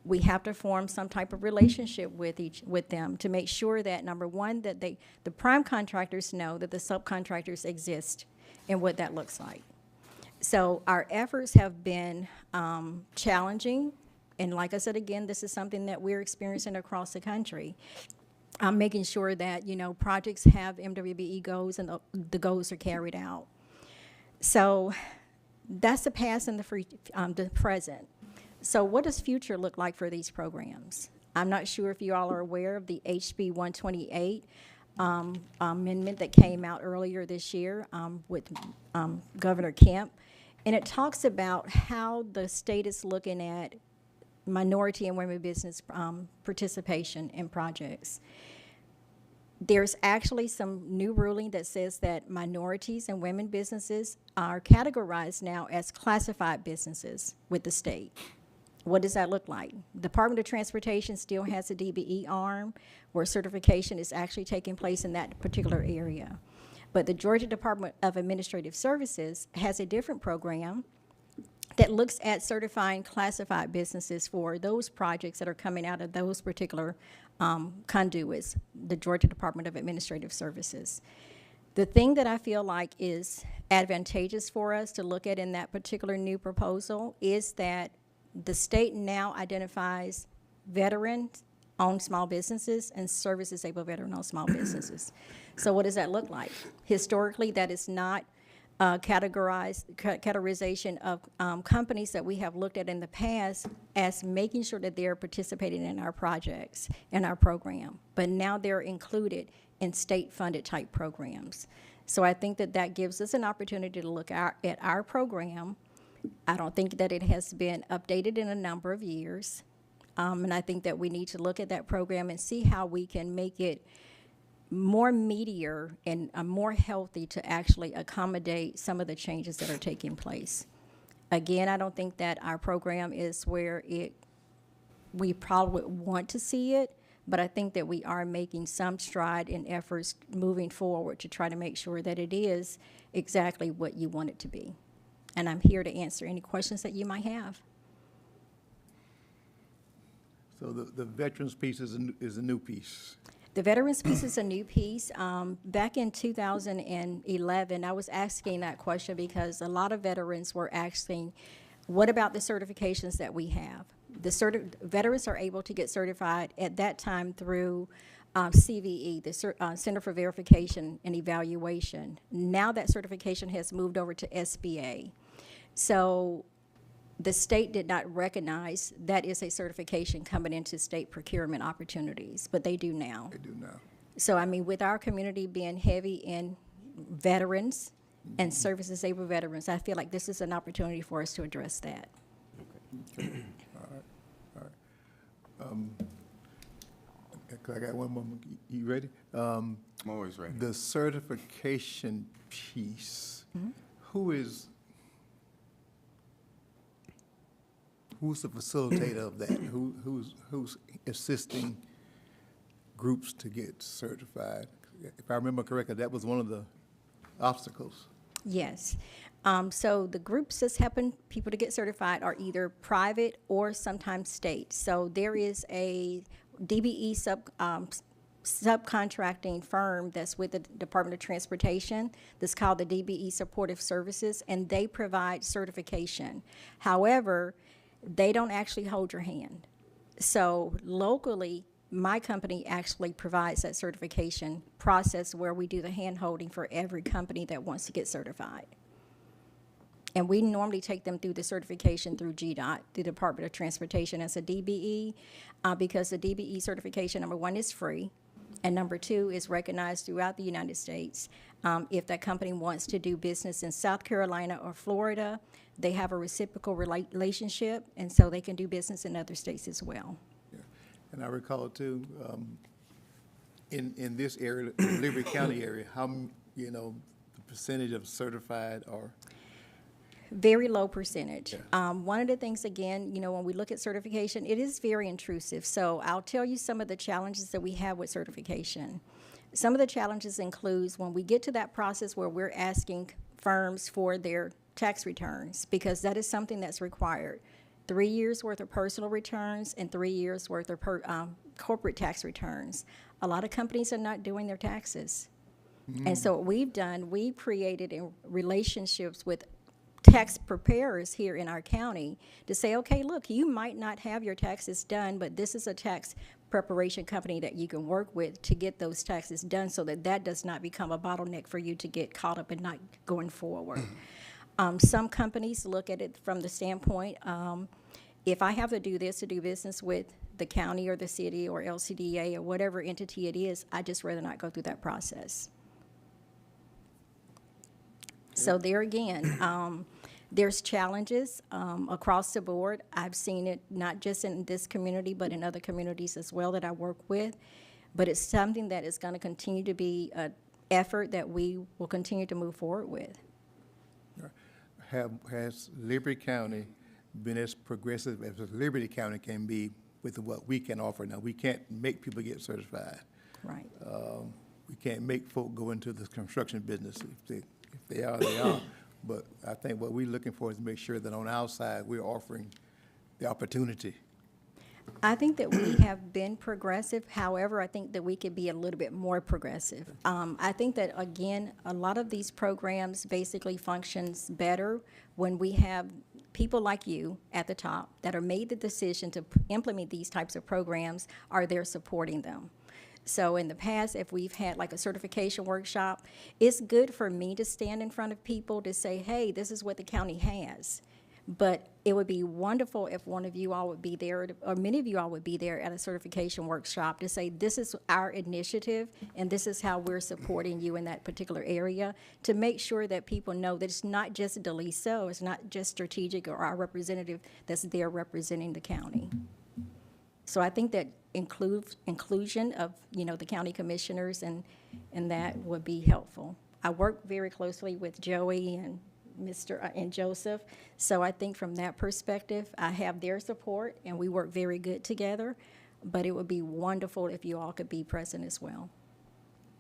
We have to form some type of relationship with them to make sure that, number one, that the prime contractors know that the subcontractors exist and what that looks like. So our efforts have been challenging, and like I said again, this is something that we're experiencing across the country. Making sure that, projects have MWBE goals and the goals are carried out. So that's the past and the present. So what does future look like for these programs? I'm not sure if you all are aware of the HB 128 amendment that came out earlier this year with Governor Kemp. And it talks about how the state is looking at minority and women business participation in projects. There's actually some new ruling that says that minorities and women businesses are categorized now as classified businesses with the state. What does that look like? The Department of Transportation still has a DBE arm where certification is actually taking place in that particular area. But the Georgia Department of Administrative Services has a different program that looks at certifying classified businesses for those projects that are coming out of those particular conduits, the Georgia Department of Administrative Services. The thing that I feel like is advantageous for us to look at in that particular new proposal is that the state now identifies veteran-owned small businesses and service-disabled veteran-owned small businesses. So what does that look like? Historically, that is not categorization of companies that we have looked at in the past as making sure that they're participating in our projects and our program. But now they're included in state-funded type programs. So I think that that gives us an opportunity to look at our program. I don't think that it has been updated in a number of years. And I think that we need to look at that program and see how we can make it more meatier and more healthy to actually accommodate some of the changes that are taking place. Again, I don't think that our program is where we probably would want to see it, but I think that we are making some stride in efforts moving forward to try to make sure that it is exactly what you want it to be. And I'm here to answer any questions that you might have. So the veterans piece is a new piece. The veterans piece is a new piece. Back in 2011, I was asking that question because a lot of veterans were asking, what about the certifications that we have? Veterans are able to get certified at that time through CVE, the Center for Verification and Evaluation. Now that certification has moved over to SBA. So the state did not recognize that is a certification coming into state procurement opportunities, but they do now. They do now. So, I mean, with our community being heavy in veterans and service-disabled veterans, I feel like this is an opportunity for us to address that. Okay. All right. I got one more. You ready? I'm always ready. The certification piece, who's the facilitator of that? Who's assisting groups to get certified? If I remember correctly, that was one of the obstacles. Yes. So the groups that's helping people to get certified are either private or sometimes state. So there is a DBE subcontracting firm that's with the Department of Transportation that's called the DBE Supportive Services, and they provide certification. However, they don't actually hold your hand. So locally, my company actually provides that certification process where we do the hand holding for every company that wants to get certified. And we normally take them through the certification through GDOT, the Department of Transportation, as a DBE, because the DBE certification, number one, is free, and number two, is recognized throughout the United States. If that company wants to do business in South Carolina or Florida, they have a reciprocal relationship, and so they can do business in other states as well. Yeah. And I recall too, in this area, the Liberty County area, the percentage of certified are? Very low percentage. One of the things, again, when we look at certification, it is very intrusive. So I'll tell you some of the challenges that we have with certification. Some of the challenges includes when we get to that process where we're asking firms for their tax returns, because that is something that's required. 3 years worth of personal returns and 3 years worth of corporate tax returns. A lot of companies are not doing their taxes. And so what we've done, we've created relationships with tax preparers here in our county to say, okay, look, you might not have your taxes done, but this is a tax preparation company that you can work with to get those taxes done so that that does not become a bottleneck for you to get caught up in not going forward. Some companies look at it from the standpoint, if I have to do this to do business with the county or the city or LCDA or whatever entity it is, I'd just rather not go through that process. So there again, there's challenges across the board. I've seen it not just in this community, but in other communities as well that I work with. But it's something that is going to continue to be an effort that we will continue to move forward with. Has Liberty County been as progressive as Liberty County can be with what we can offer? Now, we can't make people get certified. Right. We can't make folk go into the construction business. If they are, they are. But I think what we're looking for is to make sure that on our side, we're offering the opportunity. I think that we have been progressive. However, I think that we could be a little bit more progressive. I think that, again, a lot of these programs basically functions better when we have people like you at the top that are made the decision to implement these types of programs, are there supporting them. So in the past, if we've had like a certification workshop, it's good for me to stand in front of people to say, hey, this is what the county has. But it would be wonderful if one of you all would be there, or many of you all would be there at a certification workshop to say, this is our initiative, and this is how we're supporting you in that particular area, to make sure that people know that it's not just DeLiso, it's not just strategic or our representative that's there representing the county. So I think that inclusion of, the county commissioners and that would be helpful. I work very closely with Joey and and Joseph. So I think from that perspective, I have their support and we work very good together, but it would be wonderful if you all could be present as well.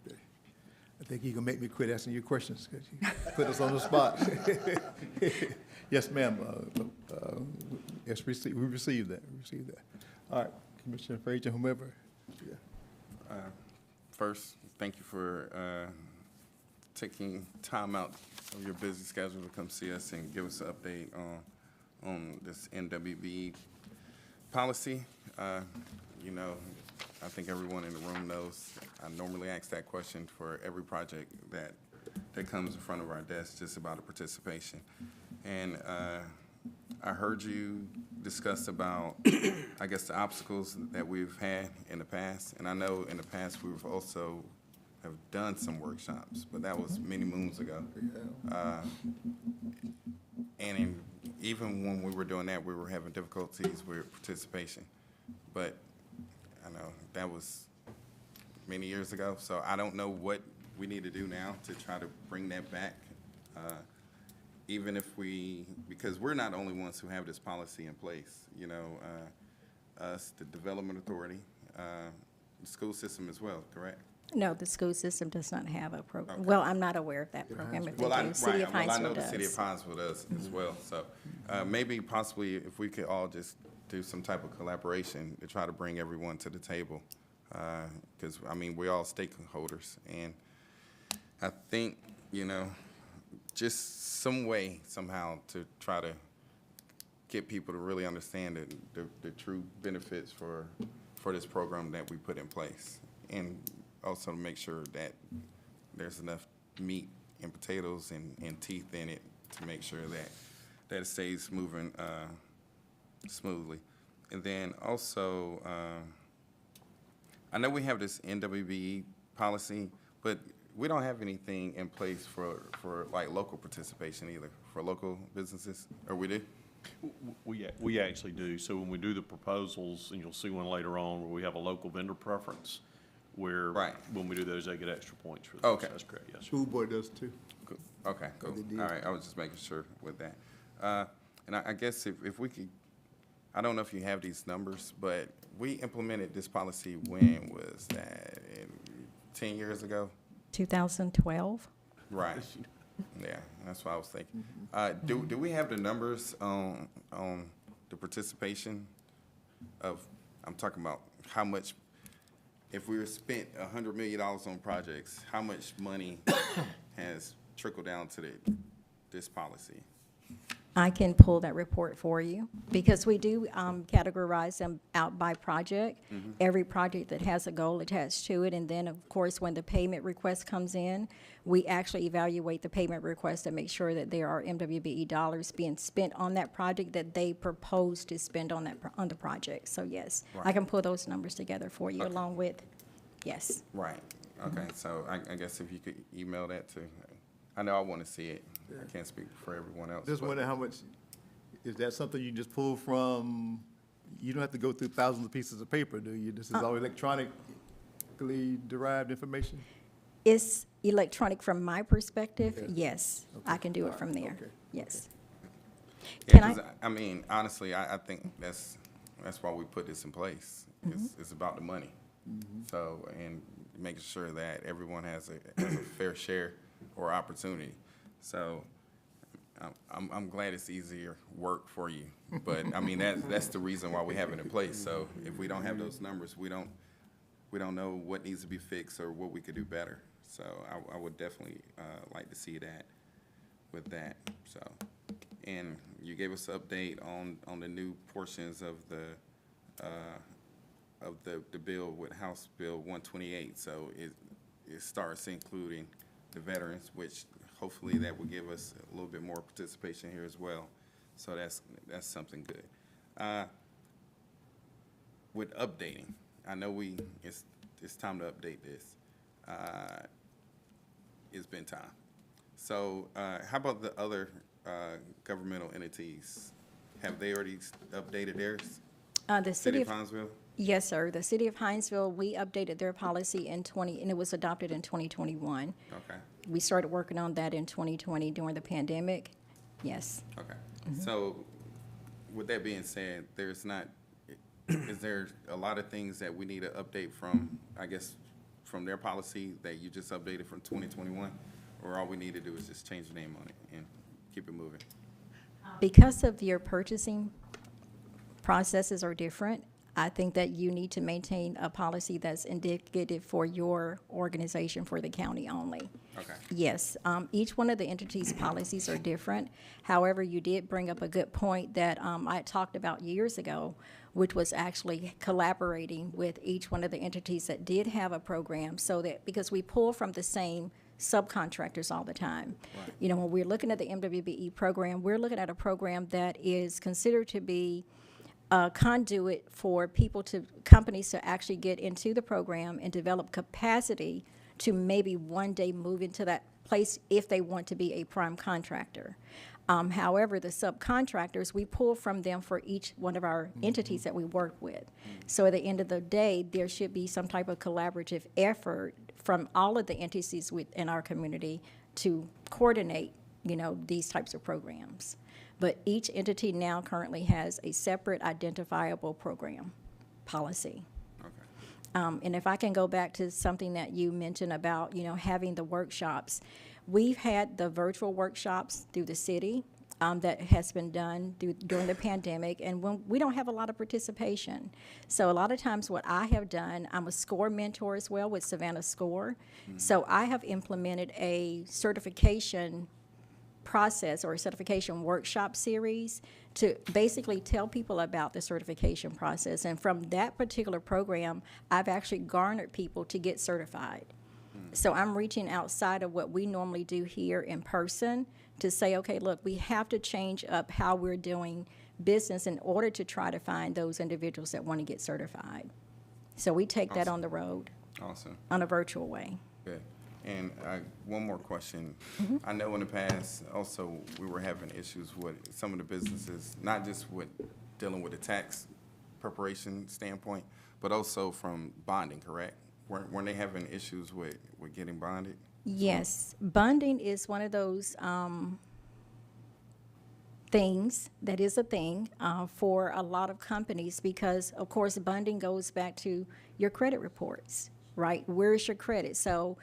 I think you can make me quit asking you questions because you put us on the spot. Yes, ma'am. Yes, we received that. All right, Commissioner Frazier, whomever. Yeah. First, thank you for taking time out of your busy schedule to come see us and give us an update on this NWBE policy. I think everyone in the room knows I normally ask that question for every project that comes in front of our desk, just about a participation. And I heard you discuss about, I guess, the obstacles that we've had in the past. And I know in the past we've also have done some workshops, but that was many moons ago. Even when we were doing that, we were having difficulties with participation. But I know that was many years ago, so I don't know what we need to do now to try to bring that back. Even if because we're not the only ones who have this policy in place, us, the Development Authority, the school system as well, correct? No, the school system does not have a program. Well, I'm not aware of that program. If they Well, do, City of I know Hinesville the city of does. Hinesville does as well, so, maybe possibly if we could all just do some type of collaboration to try to bring everyone to the table. Cause, I mean, we're all stakeholders, and I think, you know, just some way somehow to try to get people to really understand the true benefits for this program that we put in place. And also to make sure that there's enough meat and potatoes and teeth in it to make sure that it stays moving smoothly. And then also, I know we have this NWBE policy, but we don't have anything in place for like local participation either, for local businesses, or we do? We actually do. So when we do the proposals, and you'll see one later on, where we have a local vendor preference, where Right. when we do those, they get extra points for those. Okay. That's correct, yes, sir. School board does too. Cool. Okay, cool. They did. All right, I was just making sure with that. And I guess if we could, I don't know if you have these numbers, but we implemented this policy when was that? 10 years ago? 2012? Right. Yeah, that's what I was thinking. Do we have the numbers on the participation of, I'm talking about how much, if we were spent $100 million on projects, how much money has trickled down to this policy? I can pull that report for you, because we do categorize them out by project. Every project that has a goal attached to it, and then, of course, when the payment request comes in, we actually evaluate the payment request to make sure that there are MWBE dollars being spent on that project that they propose to spend on on the project. So yes, I Right. can pull those numbers together for you, along with, yes. Right, okay, so I guess if you could email that to, I know I want to see it. I can't speak for everyone else. Just but- wondering how much, is that something you just pull from, you don't have to go through thousands of pieces of paper, do you? This is all electronically derived information? It's electronic from my perspective, Yeah. yes. I can do it from there, Okay. yes. Yeah, Can 'cause I mean, honestly, I think that's why we put this in place. It's about the money. So, and making sure that everyone has a fair share or opportunity. So, I'm glad it's easier work for you. But, I mean, that's the reason why we have it in place. So if we don't have those numbers, we don't know what needs to be fixed or what we could do better. So I would definitely like to see that with that, so. And you gave us an update on the new portions of the bill with House Bill 128. So it starts including the veterans, which hopefully that will give us a little bit more participation here as well. So that's something good. With updating, I know it's time to update this. It's been time. So how about the other governmental entities? Have they already updated theirs? The City of Hinesville? Yes, sir. The City of Hinesville, we updated their policy and it was adopted in 2021. Okay, We started working on that in 2020 during the pandemic. Yes. okay. So with that being said, is there a lot of things that we need to update from, I guess, from their policy that you just updated from 2021? Or all we need to do is just change the name on it and keep it moving? Because of your purchasing processes are different, I think that you need to maintain a policy that's indicative for your organization, for the county only. Okay. Yes, each one of the entities' policies are different. However, you did bring up a good point that I had talked about years ago, which was actually collaborating with each one of the entities that did have a program, so that, because we pull from the same subcontractors all the time. Right. You know, when we're looking at the MWBE program, we're looking at a program that is considered to be a conduit for companies to actually get into the program and develop capacity to maybe one day move into that place if they want to be a prime contractor. However, the subcontractors, we pull from them for each one of our entities that we work with. So at the end of the day, there should be some type of collaborative effort from all of the entities within our community to coordinate, you know, these types of programs. But each entity now currently has a separate identifiable program policy. Okay. And if I can go back to something that you mentioned about, having the workshops, we've had the virtual workshops through the city that has been done during the pandemic, and when we don't have a lot of participation. So a lot of times what I have done, I'm a SCORE mentor as well with Savannah SCORE. So I have implemented a certification process or a certification workshop series to basically tell people about the certification process. And from that particular program, I've actually garnered people to get certified. So I'm reaching outside of what we normally do here in person to say, okay, look, we have to change up how we're doing business in order to try to find those individuals that want to get certified. So we take that on the road. Awesome. On a virtual way. Good. And one more question. I know in the past, also, we were having issues with some of the businesses, not just with dealing with the tax preparation standpoint, but also from bonding, correct? Weren't they having issues with getting bonded? Yes, bonding is one of those things that is a thing for a lot of companies because, of course, bonding goes back to your credit reports, right? Where's your credit? So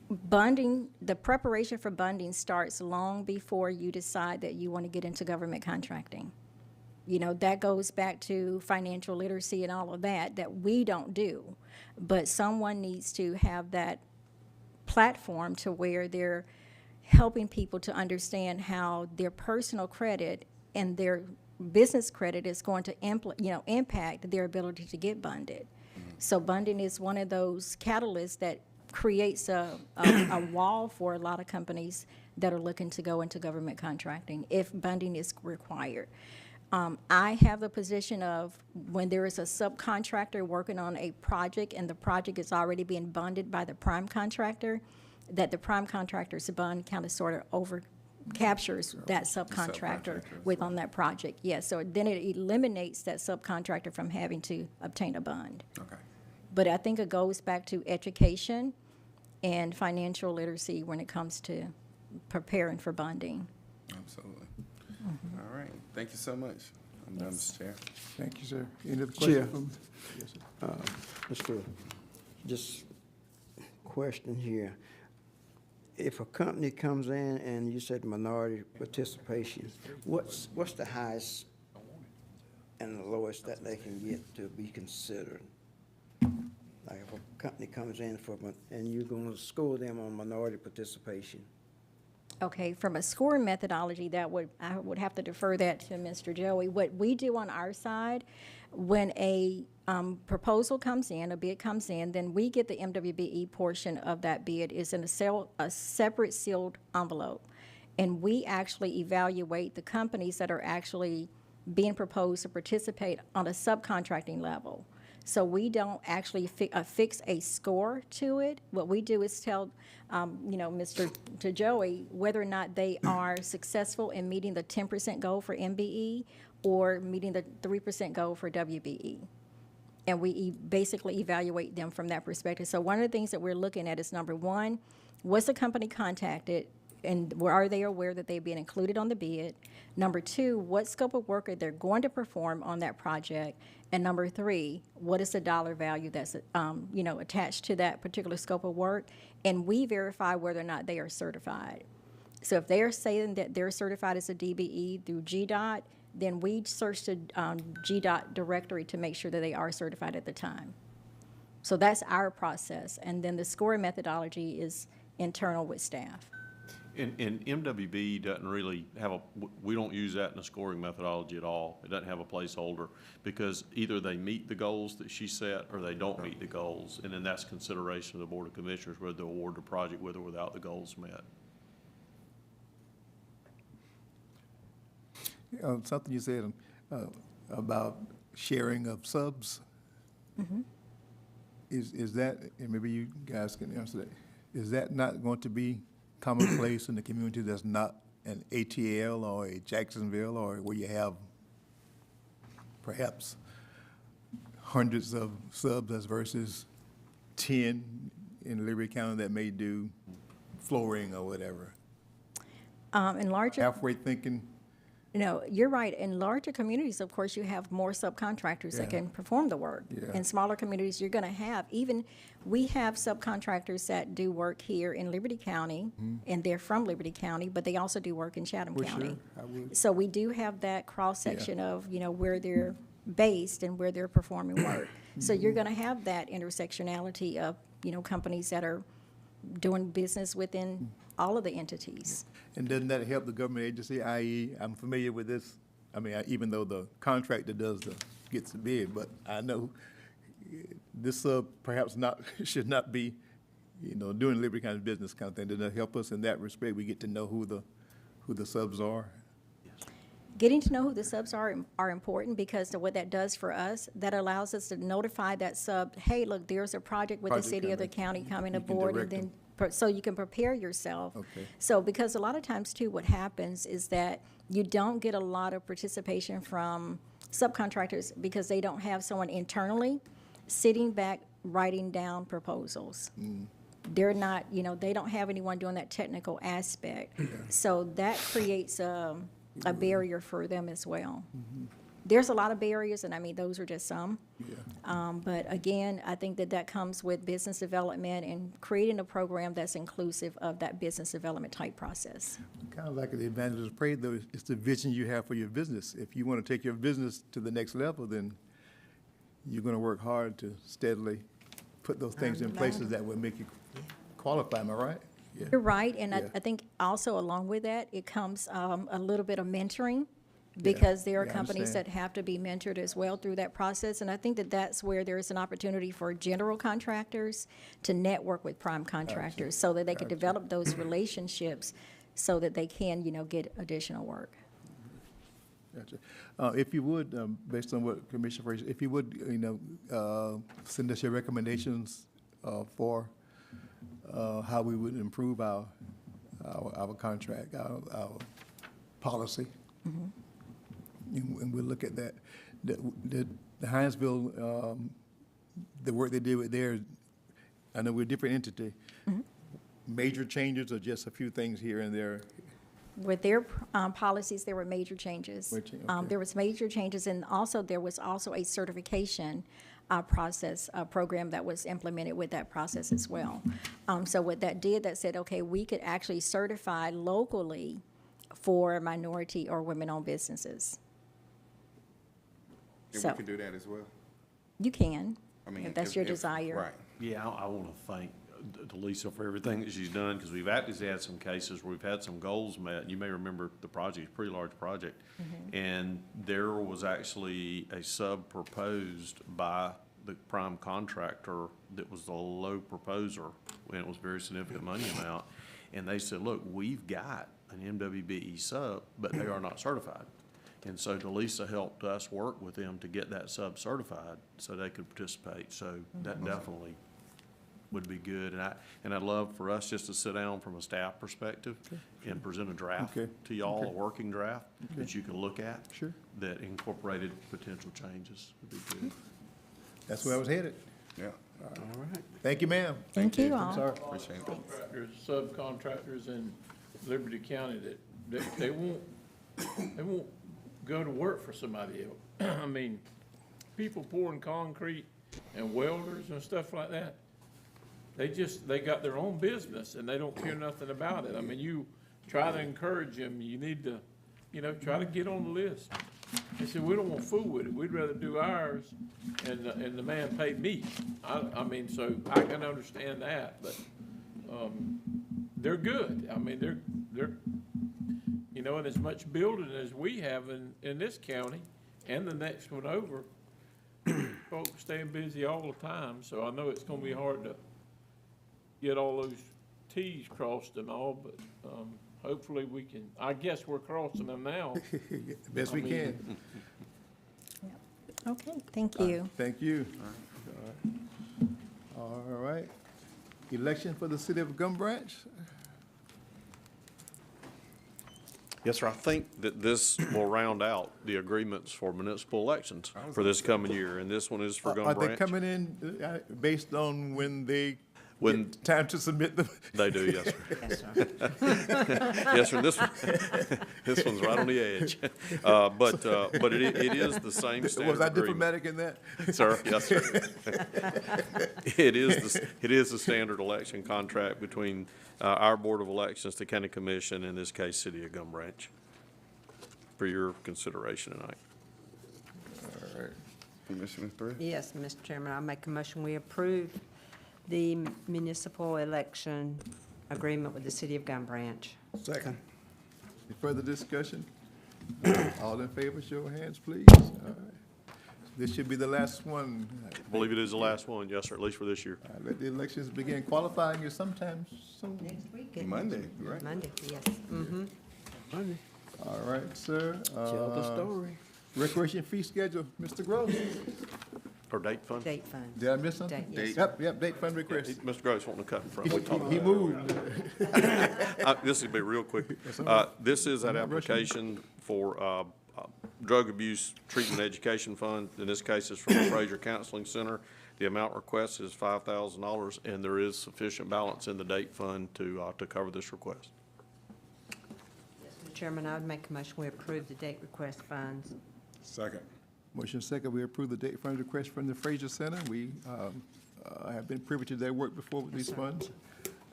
bonding, the preparation for bonding starts long before you decide that you want to get into government contracting. That goes back to financial literacy and all of that we don't do. But someone needs to have that platform to where they're helping people to understand how their personal credit and their business credit is going to impact their ability to get bonded. So bonding is one of those catalysts that creates a wall for a lot of companies that are looking to go into government contracting if bonding is required. I have the position of when there is a subcontractor working on a project and the project is already being bonded by the prime contractor, that the prime contractor's bond kind of sort of over captures that subcontractor on that project. Yes, so then it eliminates that subcontractor from having to obtain a bond. Okay. But I think it goes back to education and financial literacy when it comes to preparing for bonding. Absolutely. All right. Thank you so much. I'm done, Mr. Chair. Thank you, sir. Any other Chair. questions? Yes, sir. Mr. Just question here. If a company comes in and you said minority participation, what's the highest and the lowest that they can get to be considered? Like if a company comes in and you're going to score them on minority participation? Okay, from a scoring methodology, I would have to defer that to Mr. Joey. What we do on our side, when a proposal comes in, a bid comes in, then we get the MWBE portion of that bid is in a separate sealed envelope. And we actually evaluate the companies that are actually being proposed to participate on a subcontracting level. So we don't actually fix a score to it. What we do is tell, to Joey, whether or not they are successful in meeting the 10% goal for MBE or meeting the 3% goal for WBE. And we basically evaluate them from that perspective. So one of the things that we're looking at is, number one, was the company contacted? And are they aware that they've been included on the bid? Number two, what scope of work are they going to perform on that project? And number three, what is the dollar value that's attached to that particular scope of work? And we verify whether or not they are certified. So if they are saying that they're certified as a DBE through GDOT, then we search the GDOT directory to make sure that they are certified at the time. So that's our process. And then the scoring methodology is internal with staff. And MWB doesn't really have we don't use that in the scoring methodology at all. It doesn't have a placeholder because either they meet the goals that she set or they don't meet the goals. And then that's consideration of the Board of Commissioners whether to award the project with or without the goals met. Something you said about sharing of subs. Mm-hmm. Is that, and maybe you guys can answer that, is that not going to be commonplace in the community that's not an ATL or a Jacksonville or where you have perhaps hundreds of subs as versus 10 in Liberty County that may do flooring or whatever? In larger, Halfway thinking No, you're right. In larger communities, of course, you have more subcontractors that Yeah. can perform the work. Yeah. In smaller communities, you're going to have, even, we have subcontractors that do work here in Liberty County, and they're from Liberty County, but they also do work in Chatham Well, County. sure, I would. So we do have that cross-section of, where they're based and where they're performing work. So you're going to have that intersectionality of, companies that are doing business within all of the entities. And doesn't that help the government agency, i.e., I'm familiar with this, even though the contractor gets the bid, but I know this perhaps not, should not be, doing Liberty County business kind of thing. Does that help us in that respect? We get to know who the subs are? Getting to know who the subs are important, because what that does for us, that allows us to notify that sub, hey, look, there's a project with the Project city or the coming. county coming You can aboard, and direct them. then, so you can prepare yourself. Okay. So, because a lot of times too, what happens is that you don't get a lot of participation from subcontractors because they don't have someone internally sitting back writing down proposals. They're not, they don't have anyone doing that technical aspect. So that creates a barrier for them as well. There's a lot of barriers, and those are just some. But again, I think that comes with business development and creating a program that's inclusive of that business development type process. Kind of like the evangelist prayed, though, it's the vision you have for your business. If you want to take your business to the next level, then you're going to work hard to steadily put those things in places that will make you qualify, am I right? Yeah. You're right, and Yeah. I think also along with that, it comes a little bit of mentoring, because there are Yeah, I companies that understand. have to be mentored as well through that process. And I think that's where there is an opportunity for general contractors to network with prime contractors so that they can develop those relationships so that they can, get additional work. Gotcha. If you would, based on what Commissioner Frazier, if you would, send us your recommendations for how we would improve our contract, our policy. And we'll look at that. The Hinesville, the work they did with theirs, I know we're a different entity. Major changes or just a few things here and there? With their policies, there were major changes. Okay. There was major changes, and also there was also a certification process, program that was implemented with that process as well. So what that did, that said, okay, we could actually certify locally for minority or women-owned businesses. And So- we can do that as well. You can, I mean, if that's your desire. Right. Yeah, I want to thank Delisa for everything that she's done, because we've actually had some cases where we've had some goals met. You may remember the project, pretty large project. And there was actually a sub proposed by the prime contractor that was the low proposer, and it was very significant money amount. And they said, look, we've got an MWBE sub, but they are not certified. And so Delisa helped us work with them to get that sub certified so they could participate. So that definitely would be good. And I'd love for us just to sit down from a staff perspective and present a draft Okay. to y'all, Okay. a working draft that you can look at. Sure. That incorporated potential changes would be good. That's where I was headed. Yeah. All right. Thank you, ma'am. Thank you I'm all. sorry. Appreciate it. Contractors, subcontractors in Liberty County that they won't go to work for somebody else. I mean, people pouring concrete and welders and stuff like that, they got their own business and they don't care nothing about it. I mean, you try to encourage them, you need to, try to get on the list. They said, we don't want to fool with it, we'd rather do ours and the man pay me. I mean, so I can understand that, but, they're good. I mean, they're, and as much building as we have in this county and the next one over, folks staying busy all the time, so I know it's gonna be hard to get all those Ts crossed and all, but, hopefully we can, I guess we're crossing them now. Best we I mean- can. Okay, thank you. Thank you. All right. Election for the city of Gum Branch? Yes, sir. I think that this will round out the agreements for municipal elections for this coming year, and this one is for Gum Are they Branch. coming in based on when they When Time to submit them. they do, yes, sir. Yes, sir. Yes, sir, this one's right on the edge. But it is the same standard Was I agreement. diplomatic in that? Sir, yes, sir. It is the standard election contract between our Board of Elections, the County Commission, in this case, City of Gum Branch, for your consideration tonight. All right. Commissioner Thread? Yes, Mr. Chairman, I make a motion, we approve the municipal election agreement with the city of Gum Branch. Second. Any further discussion? All in favor, show of hands, please. All right. This should be the last one. I believe it is the last one, yes, sir, at least for this year. Let the elections begin. Qualifying is sometime soon. Next week. isn't it? Monday, right? Monday, yes. Mm-hmm. All right, sir. Tell the story. Recreation fee schedule, Mr. Gross. Or date fund? Date fund. Did I miss something? Date, yes. Yep, date fund request. Mr. Gross wanting to cut in front. We talked He about moved. This will be real quick. This is that application for drug abuse treatment education fund. In this case, it's from the Fraser Counseling Center. The amount requested is $5,000, and there is sufficient balance in the date fund to cover this request. Mr. Chairman, I would make a motion, we approve the date request funds. Second. Motion second, we approve the date fund request from the Fraser Center. We have been privy to their work before with these funds.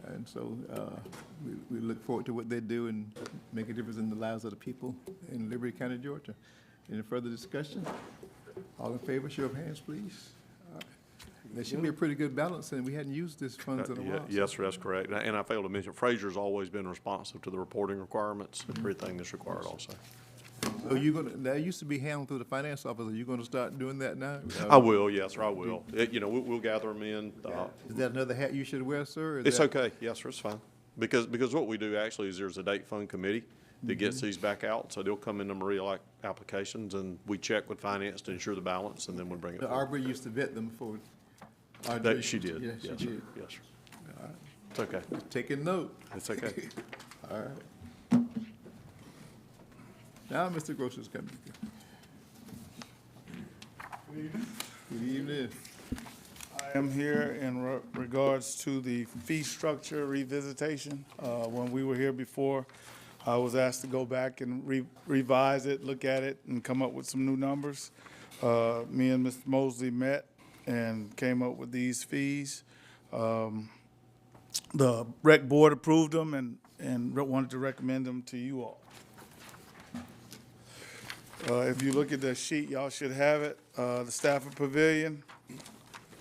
And so we look forward to what they do and make a difference in the lives of the people in Liberty County, Georgia. Any further discussion? All in favor, show of hands, please. All right. There should be a pretty good balance, and we hadn't used this funds in a while. Yes, sir, that's correct. And I failed to mention, Fraser's always been responsive to the reporting requirements, everything that's required also. So that used to be handled through the finance office. Are you gonna start doing that now? I will, yes, sir, I will. We'll gather them in. Is that another hat you should wear, sir? It's okay, yes, sir, it's fine. Because what we do actually is there's a date fund committee that gets these back out, so they'll come in Maria applications, and we check with finance to ensure the balance, and then we bring it The forward. Arbor used to vet them for. That she did, Yeah, yes, she sir, did. yes, sir. It's okay, Taking note. it's okay. All right. Now, Mr. Gross is coming. Good evening. I am here in regards to the fee structure revisitation. When we were here before, I was asked to go back and revise it, look at it, and come up with some new numbers. Me and Mr. Mosley met and came up with these fees. The rec board approved them and wanted to recommend them to you all. If you look at the sheet, y'all should have it. The Stafford Pavilion,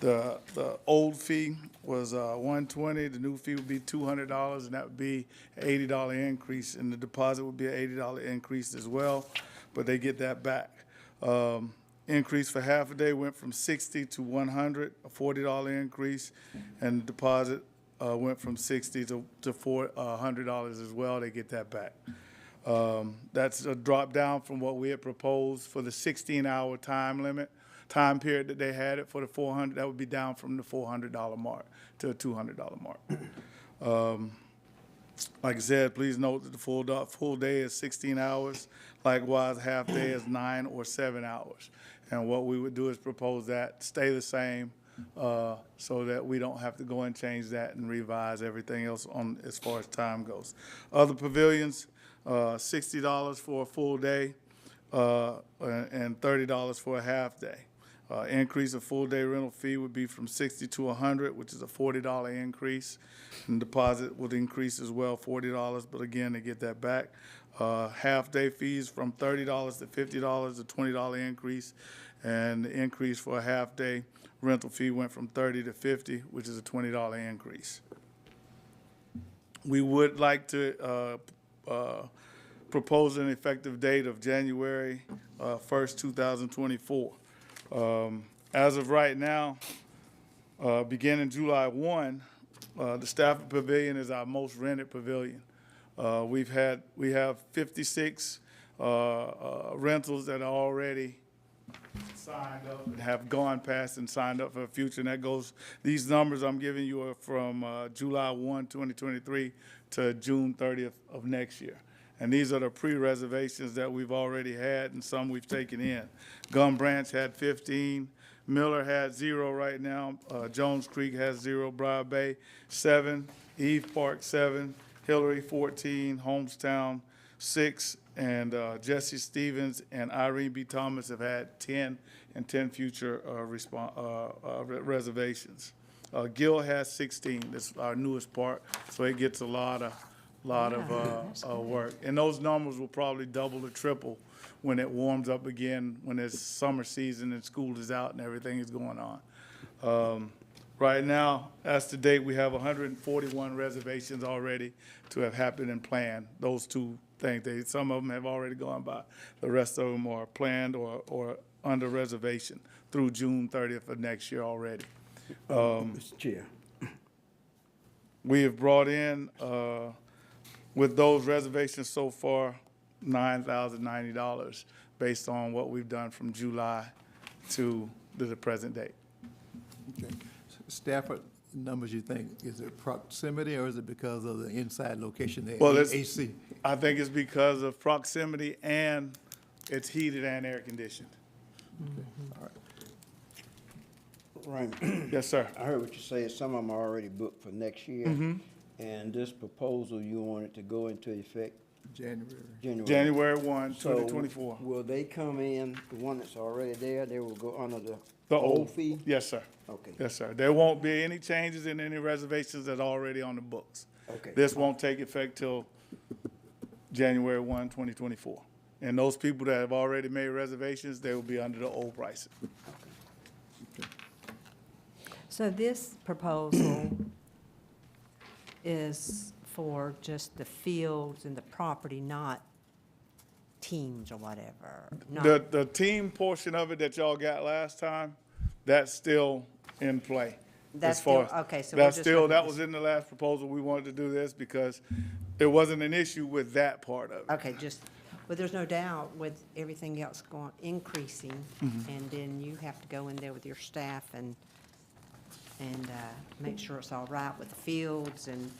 the old fee was $120. The new fee would be $200, and that would be an $80 increase. And the deposit would be an $80 increase as well, but they get that back. Increase for half a day went from $60 to $100, a $40 increase, and the deposit went from $60 to $100 as well. They get that back. That's a drop down from what we had proposed for the 16-hour time period that they had it for the 400. That would be down from the $400 mark to a $200 mark. Like I said, please note that the full day is 16 hours. Likewise, half day is 9 or 7 hours. And what we would do is propose that stay the same so that we don't have to go and change that and revise everything else on as far as time goes. Other pavilions, $60 for a full day and $30 for a half day. Increase of full day rental fee would be from $60 to $100, which is a $40 increase. And deposit would increase as well, $40, but again, they get that back. Half day fees from $30 to $50, a $20 increase. And the increase for a half day rental fee went from $30 to $50, which is a $20 increase. We would like to propose an effective date of January 1st, 2024. As of right now, beginning July 1, the Stafford Pavilion is our most rented pavilion. We have 56 rentals that are already signed up and have gone past and signed up for the future. And that goes, these numbers I'm giving you are from July 1, 2023 to June 30th of next year. And these are the pre-reservations that we've already had and some we've taken in. Gum Branch had 15, Miller has 0 right now. Jones Creek has 0. Briar Bay, 7. Eve Park, 7. Hillary, 14. Homestown, 6. And Jesse Stevens and Irene B. Thomas have had 10 and 10 future reservations. Gill has 16. This is our newest part, so it gets a lot of work. And those numbers will probably double or triple when it warms up again, when it's summer season and school is out and everything is going on. Right now, as to date, we have 141 reservations already to have happened and planned. Those two things, some of them have already gone by. The rest of them are planned or under reservation through June 30th of next year already. Mr. Chair. We have brought in, with those reservations so far, $9,090 based on what we've done from July to the present date. Okay. Stafford numbers, you think, is it proximity or is it because of the inside location, the Well, it's, AC? I think it's because of proximity and it's heated and air conditioned. All right. Raymond. Yes, sir. I heard what you said, some of them are already booked for next year. And this proposal, you want it to go into effect January 1, 2024. So will they come in, the one that's already there, they will go under the The old fee? Yes, sir. Okay. Yes, sir. There won't be any changes in any reservations that are already on the books. Okay. This won't take effect till January 1, 2024. And those people that have already made reservations, they will be under the old pricing. So this proposal is for just the fields and the property, not teams or whatever? The team portion of it that y'all got last time, that's still in play. That's as far still- as- okay, so we're That's just still, looking that at was in the last proposal. We wanted to do this because it wasn't an issue with that part of it. Okay, but there's no doubt with everything else increasing, and then you have to go in there with your staff and make sure it's all right with the fields and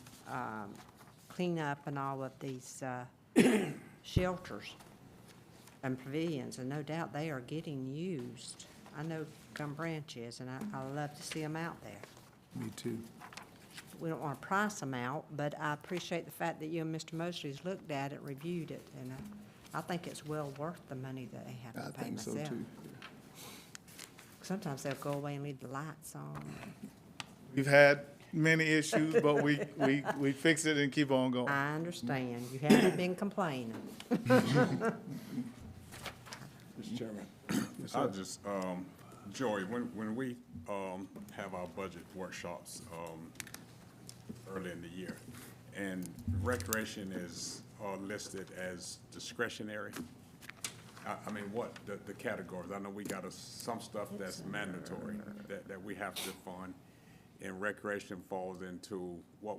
clean up and all of these shelters and pavilions, and no doubt they are getting used. I know Gum Branch is, and I love to see them out there. Me too. We don't want to price them out, but I appreciate the fact that you and Mr. Mosley's looked at it, reviewed it, and I think it's well worth the money that they have I to pay think so myself. too. Sometimes they'll go away and leave the lights on. We've had many issues, but we fix it and keep on going. I understand. You haven't been complaining. Mr. Chairman, I just, Joey, when we have our budget workshops early in the year, and recreation is listed as discretionary, I mean, what, the categories? I know we got some stuff that's mandatory, that we have to fund, and recreation falls into what,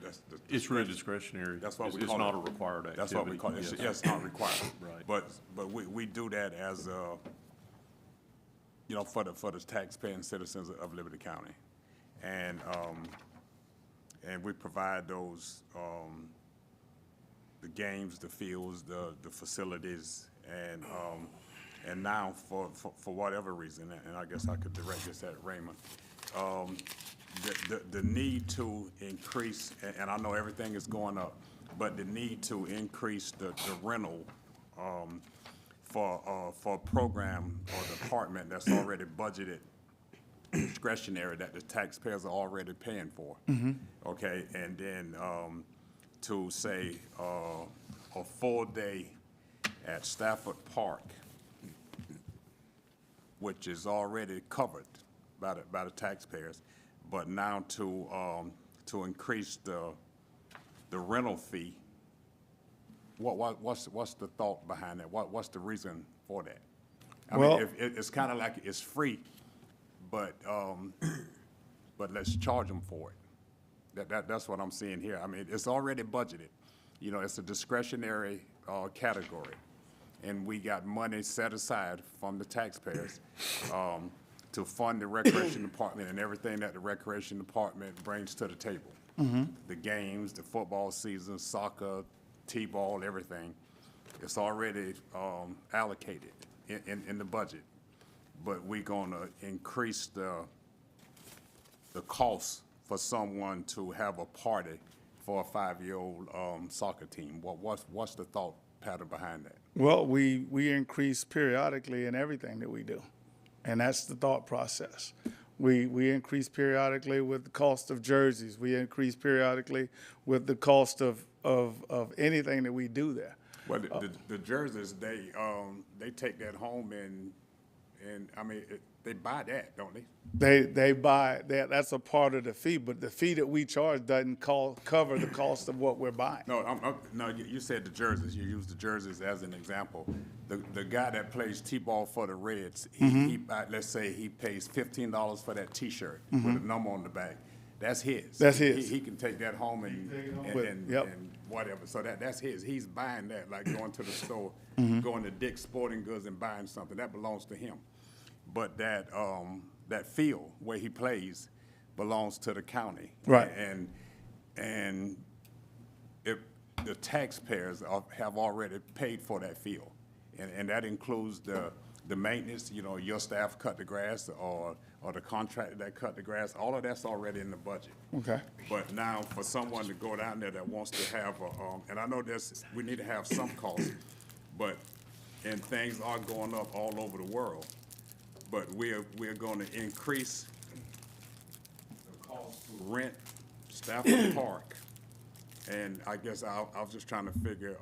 that's the. It's really discretionary. That's what we It's call it. not a required activity. That's what we call it. Yes. Yeah, it's not required. Right. But we do that as, for the taxpaying citizens of Liberty County. And we provide those, the games, the fields, the facilities, and now for whatever reason, and I guess I could direct this at Raymond, the need to increase, and I know everything is going up, but the need to increase the rental for a program or department that's already budgeted discretionary that the taxpayers are already paying for. Okay, and then to say a full day at Stafford Park, which is already covered by the taxpayers, but now to increase the rental fee. What's the thought behind that? What's the reason for that? I mean, it's kind of like it's free, but let's charge them for it. That's what I'm seeing here. I mean, it's already budgeted. It's a discretionary category, and we got money set aside from the taxpayers to fund the recreation department and everything that the recreation department brings to the table. The games, the football season, soccer, T-ball, everything. It's already allocated in the budget. but we're gonna increase the cost for someone to have a party for a 5-year-old soccer team. What's the thought pattern behind that? Well, we increase periodically in everything that we do, and that's the thought process. We increase periodically with the cost of jerseys. We increase periodically with the cost of anything that we do there. Well, the jerseys, they take that home and I mean, they buy that, don't they? They buy that. That's a part of the fee, but the fee that we charge doesn't cover the cost of what we're buying. No, you said the jerseys. You used the jerseys as an example. The guy that plays T-ball for the Reds, he let's say he pays $15 for that T-shirt with a number on the back. That's his. That's his. He can take that home and whatever. So that's his. He's buying that, like going to the store, going to Dick's Sporting Goods and buying something. That belongs to him. But that field where he plays belongs to the county. Right. And if the taxpayers have already paid for that field, and that includes the maintenance, your staff cut the grass or the contractor that cut the grass, all of that's already in the budget. Okay. But now for someone to go down there that wants to have and I know we need to have some costs, and things are going up all over the world, but we're going to increase the cost to rent Stafford Park. And I guess I was just trying to figure,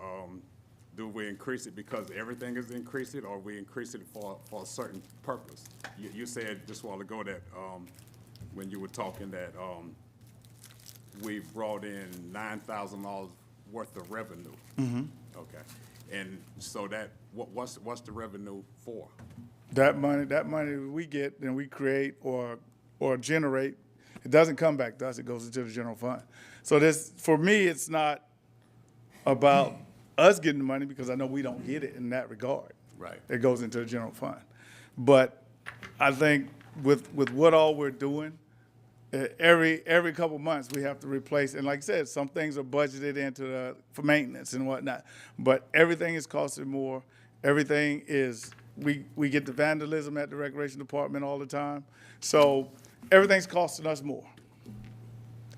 do we increase it because everything is increasing, or we increase it for a certain purpose? You said just a while ago that when you were talking that we brought in $9,000 worth of revenue. Okay, and so what's the revenue for? That money we get and we create or generate, it doesn't come back to us. It goes into the general fund. So for me, it's not about us getting the money, because I know we don't get it in that regard. Right. It goes into the general fund. But I think with what all we're doing, every couple months we have to replace, and like I said, some things are budgeted into for maintenance and whatnot, but everything is costing more. Everything is, we get the vandalism at the recreation department all the time. So everything's costing us more.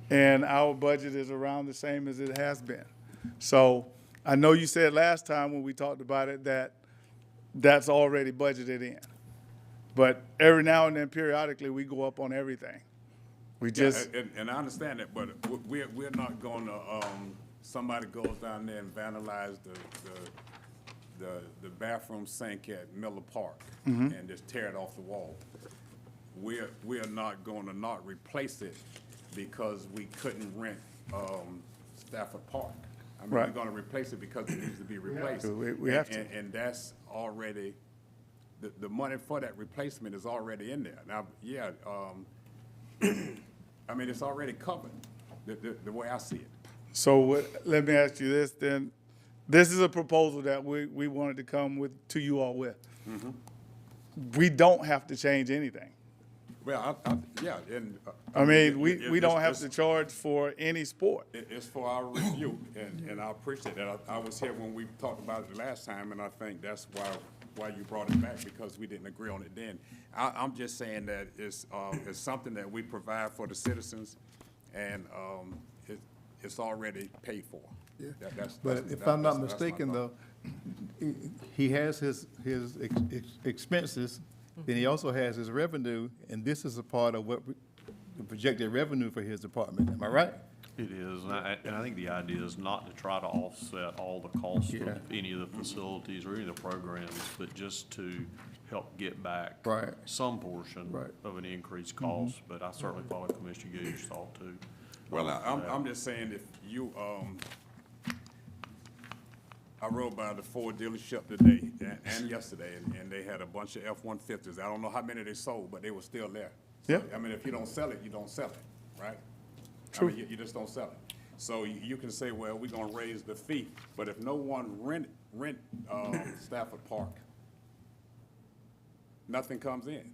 And our budget is around the same as it has been. So I know you said last time when we talked about it that that's already budgeted in. But every now and then, periodically, we go up on everything. We just... Yeah, and I understand that, but we're not going to, somebody goes down there and vandalize the bathroom sink at Miller Park and just tear it off the wall. We are not going to not replace it because we couldn't rent Stafford Park. I mean, Right. we're going to replace it because it needs to be replaced. We have to. And that's already, the money for that replacement is already in there. Now, yeah, I mean, it's already covered, the way I see it. So let me ask you this then. This is a proposal that we wanted to come to you all with. We don't have to change anything. Well, yeah, and. I mean, we don't have to charge for any sport. It's for our review, and I appreciate that. I was here when we talked about it the last time, and I think that's why you brought it back, because we didn't agree on it then. I'm just saying that it's something that we provide for the citizens, and it's already paid for. Yeah. That's if I'm not that's my mistaken, thought. though, he has his expenses, then he also has his revenue, and this is a part of what the projected revenue for his department. Am I right? It is, and I think the idea is not to try to offset all the costs of any of the facilities or any of the programs, but just to help get back some portion of an increased cost. But I certainly follow Commissioner Good's thought too. Well, I'm just saying, if you, I rode by the Ford dealership today and yesterday, and they had a bunch of F-150s. I don't know how many they sold, but they were still there. So, Yeah. I mean, if you don't sell it, you don't sell it, right? True. I mean, you just don't sell it. So you can say, well, we're gonna raise the fee, but if no one rent Stafford Park, nothing comes in.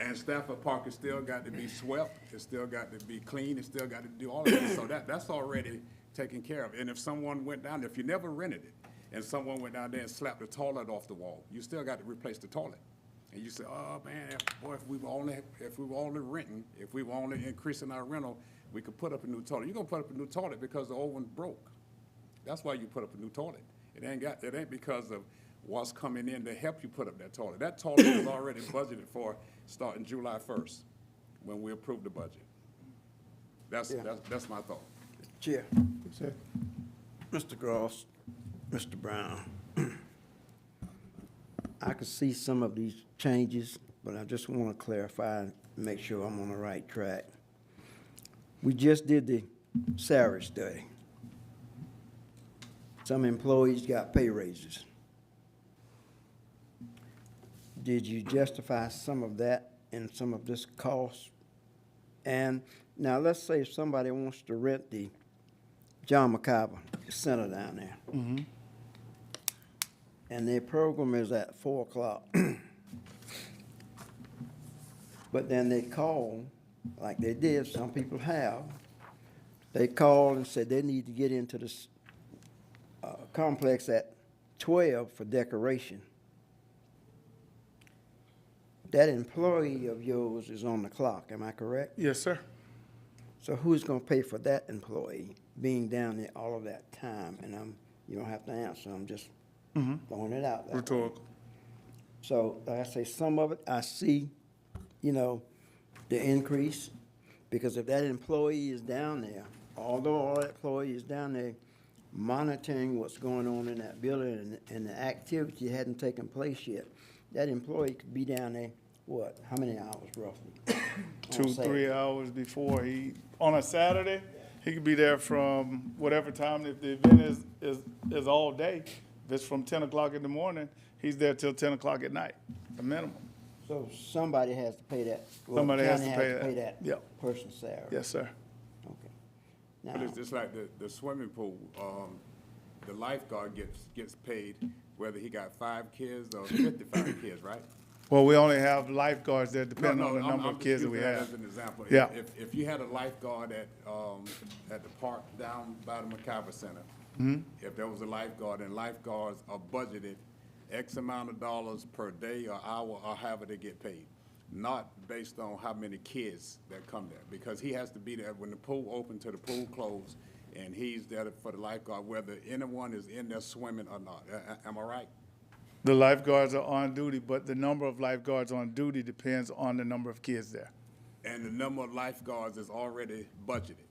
And Stafford Park has still got to be swept, it's still got to be clean, it's still got to do all of this. So that's already taken care of. And if someone went down there, if you never rented it, and someone went down there and slapped the toilet off the wall, you still got to replace the toilet. and you say, oh, man, if we were only renting, if we were only increasing our rental, we could put up a new toilet. You're gonna put up a new toilet because the old one broke. That's why you put up a new toilet. It ain't because of what's coming in to help you put up that toilet. That toilet was already budgeted for starting July 1st, when we approved the budget. That's my thought. Chair. Mr. Gross, Mr. Brown, I can see some of these changes, but I just want to clarify and make sure I'm on the right track. We just did the salary study. Some employees got pay raises. Did you justify some of that in some of this cost? And now let's say if somebody wants to rent the John McIver Center down there. Mm-hmm. And their program is at 4 o'clock. But then they call, like they did, some people have, they called and said they need to get into this complex at 12 for decoration. That employee of yours is on the clock, am I correct? Yes, sir. So who's gonna pay for that employee being down there all of that time? And you don't have to answer, I'm just throwing it out there. Rhetorical. So, like I say, some of it, I see, the increase, because if that employee is down there, although all that employee is down there monitoring what's going on in that building and the activity hadn't taken place yet, that employee could be down there, what, how many hours roughly? 2-3 hours before on a Saturday, he could be there from whatever time, if the event is all day. If it's from 10 o'clock in the morning, he's there till 10 o'clock at night, the minimum. So somebody has to pay that. Well, Somebody the has county to pay that. Yep. person's salary. Yes, sir. Okay. But Now, it's just like the swimming pool, the lifeguard gets paid whether he got 5 kids or 55 kids, right? Well, we only have lifeguards there depending No, on the number I'm of kids that just we using that have. as an example. Yeah. If you had a lifeguard at the park down by the McIver Center, Mhm. if there was a lifeguard, and lifeguards are budgeted X amount of dollars per day or hour or however they get paid, not based on how many kids that come there, because he has to be there when the pool open to the pool closed, and he's there for the lifeguard, whether anyone is in there swimming or not. Am I right? The lifeguards are on duty, but the number of lifeguards on duty depends on the number of kids there. And the number of lifeguards is already budgeted.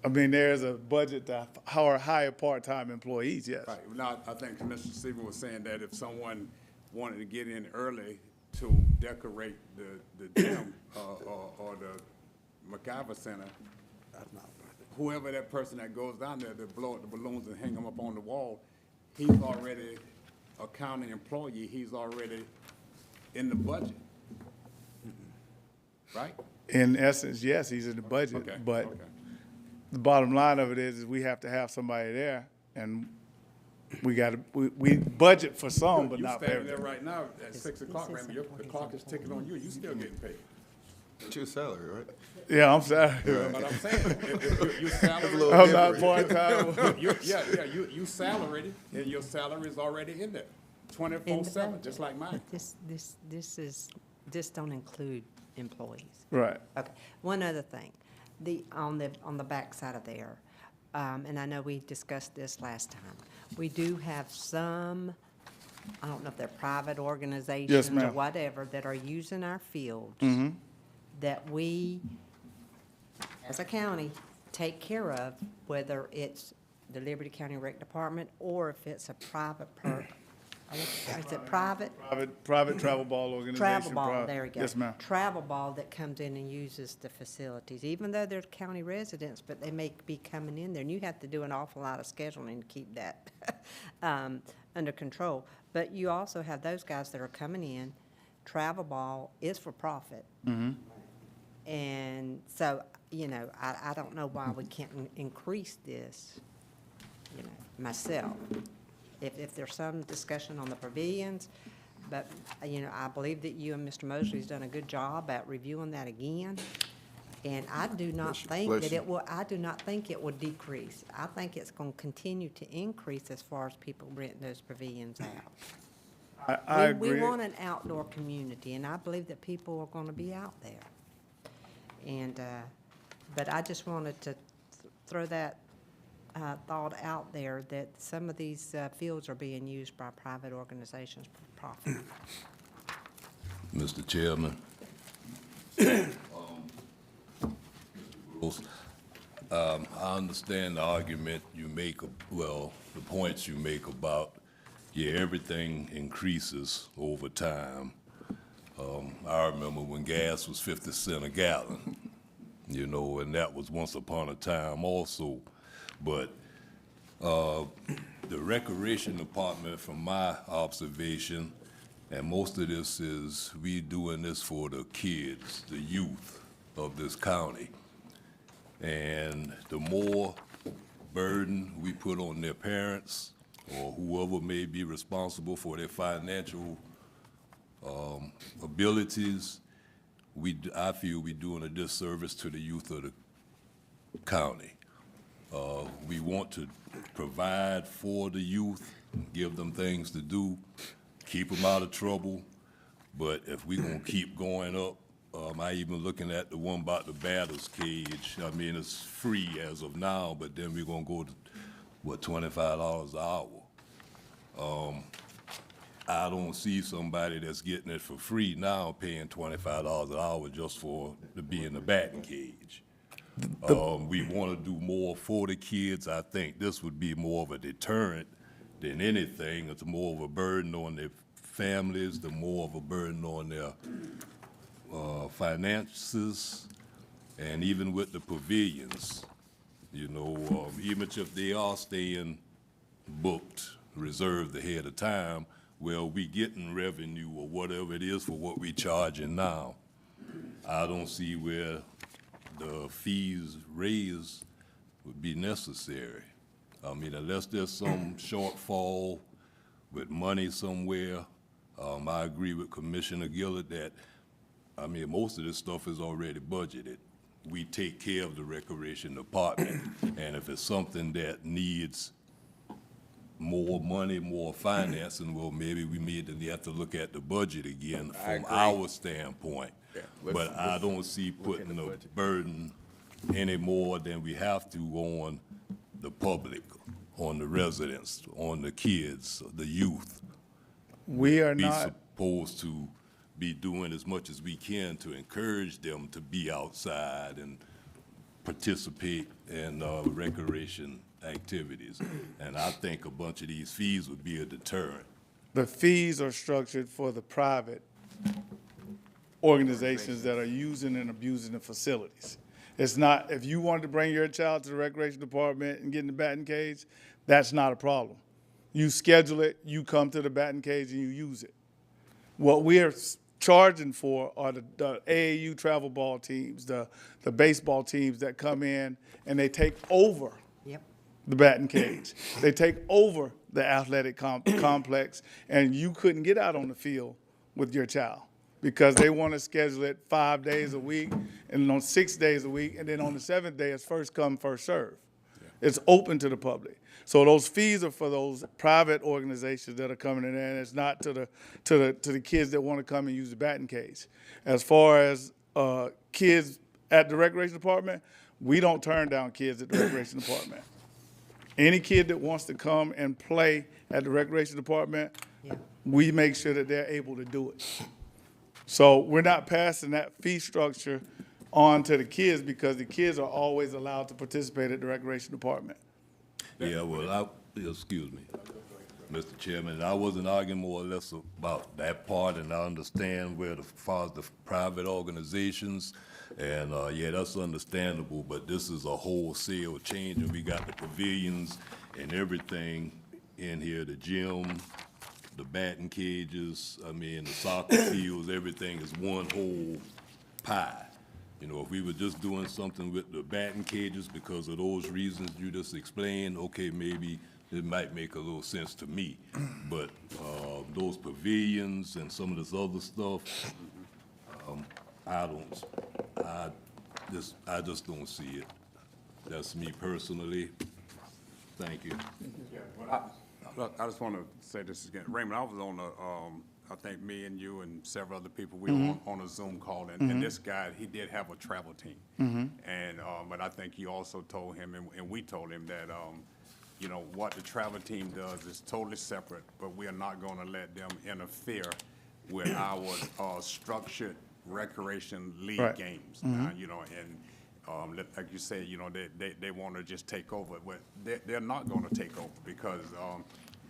I mean, there's a budget to hire part-time employees, yes. Right. Now, I think Commissioner Stevens was saying that if someone wanted to get in early to decorate the gym or the McIver Center, whoever that person that goes down there to blow up the balloons and hang them up on the wall, he's already a county employee. He's already in the budget. Right? In essence, yes, he's in the budget, Okay, but okay. the bottom line of it is we have to have somebody there, and we budget for some, but You not for standing there everything. right now at 6 o'clock, Randy, the clock is ticking on you, you still getting paid. It's your salary, right? Yeah, I'm sorry. But I'm saying, you salary. I'm not part-time. You salaried, and your salary is already in there, 24/7, just like mine. This don't include employees. Right. Okay, one other thing, on the back side of there, and I know we discussed this last time, we do have some, I don't know if they're private organizations or ma'am. whatever, that are using our fields Mm-hmm. that we, as a county, take care of, whether it's the Liberty County Rec Department or if it's a private is it private? Private travel ball organization. Travel ball, there we go. Yes, ma'am. Travel ball that comes in and uses the facilities, even though they're county residents, but they may be coming in there, and you have to do an awful lot of scheduling to keep that under control. But you also have those guys that are coming in. Travel ball is for profit. Mm-hmm. And so, I don't know why we can't increase this, myself. If there's some discussion on the pavilions, but, I believe that you and Mr. Mosley's done a good job at reviewing that again. And I do not think that I do not think it will decrease. I think it's going to continue to increase as far as people renting those pavilions out. I We agree. want an outdoor community, and I believe that people are gonna be out there. And, but I just wanted to throw that thought out there that some of these fields are being used by private organizations for profit. Mr. Chairman. I understand the argument you make, well, the points you make about, yeah, everything increases over time. I remember when gas was 50 cents a gallon, you know, and that was once upon a time also. But the recreation department, from my observation, and most of this is we doing this for the kids, the youth of this county. And the more burden we put on their parents or whoever may be responsible for their financial abilities, I feel we're doing a disservice to the youth of the county. We want to provide for the youth, give them things to do, keep them out of trouble, but if we're gonna keep going up, I even looking at the one about the batter's cage. I mean, it's free as of now, but then we're gonna go to, what, $25 an hour? I don't see somebody that's getting it for free now paying $25 an hour just to be in the batting cage. We want to do more for the kids. I think this would be more of a deterrent than anything. It's more of a burden on their families, the more of a burden on their finances, and even with the pavilions, you know, even if they are staying booked, reserved ahead of time, well, we getting revenue or whatever it is for what we charging now. I don't see where the fees raised would be necessary. I mean, unless there's some shortfall with money somewhere, I agree with Commissioner Gillett that, I mean, most of this stuff is already budgeted. We take care of the recreation department, and if it's something that needs more money, more financing, well, maybe we have to look at the budget again from our standpoint. Yeah, But I don't see putting a burden any more than we have to on the public, on the residents, on the kids, the youth. We are Be not, supposed to be doing as much as we can to encourage them to be outside and participate in recreation activities. And I think a bunch of these fees would be a deterrent. the fees are structured for the private organizations that are using and abusing the facilities. It's not, if you wanted to bring your child to the recreation department and get in the batting cage, that's not a problem. You schedule it, you come to the batting cage and you use it. What we're charging for are the AAU travel ball teams, the baseball teams that come in and they take over the batting cage. They take over the athletic complex, and you couldn't get out on the field with your child because they want to schedule it 5 days a week and on 6 days a week, and then on the 7th day, it's first come, first serve. It's open to the public. So those fees are for those private organizations that are coming in there, and it's not to the kids that want to come and use the batting cage. As far as kids at the recreation department, we don't turn down kids at the recreation department. Any kid that wants to come and play at the recreation department, we make sure that they're able to do it. So we're not passing that fee structure on to the kids because the kids are always allowed to participate at the recreation department. Yeah, well, excuse me, Mr. Chairman, I wasn't arguing more or less about that part, and I understand where as far as the private organizations, and yeah, that's understandable, but this is a wholesale change, and we got the pavilions and everything in here, the gym, the batting cages, I mean, the soccer fields, everything is one whole pie. You know, if we were just doing something with the batting cages because of those reasons you just explained, okay, maybe it might make a little sense to me. But those pavilions and some of this other stuff, I just don't see it. That's me personally. Thank you. Look, I just want to say this again. Raymond, I was on I think me and you and several other people, we were on a Zoom call, and this guy, he did have a travel team. And, but I think you also told him, and we told him that, you know, what the travel team does is totally separate, but we are not going to let them interfere with our structured recreation league Right. games. You know, and like you said, you know, they want to just take over, but they're not going to take over because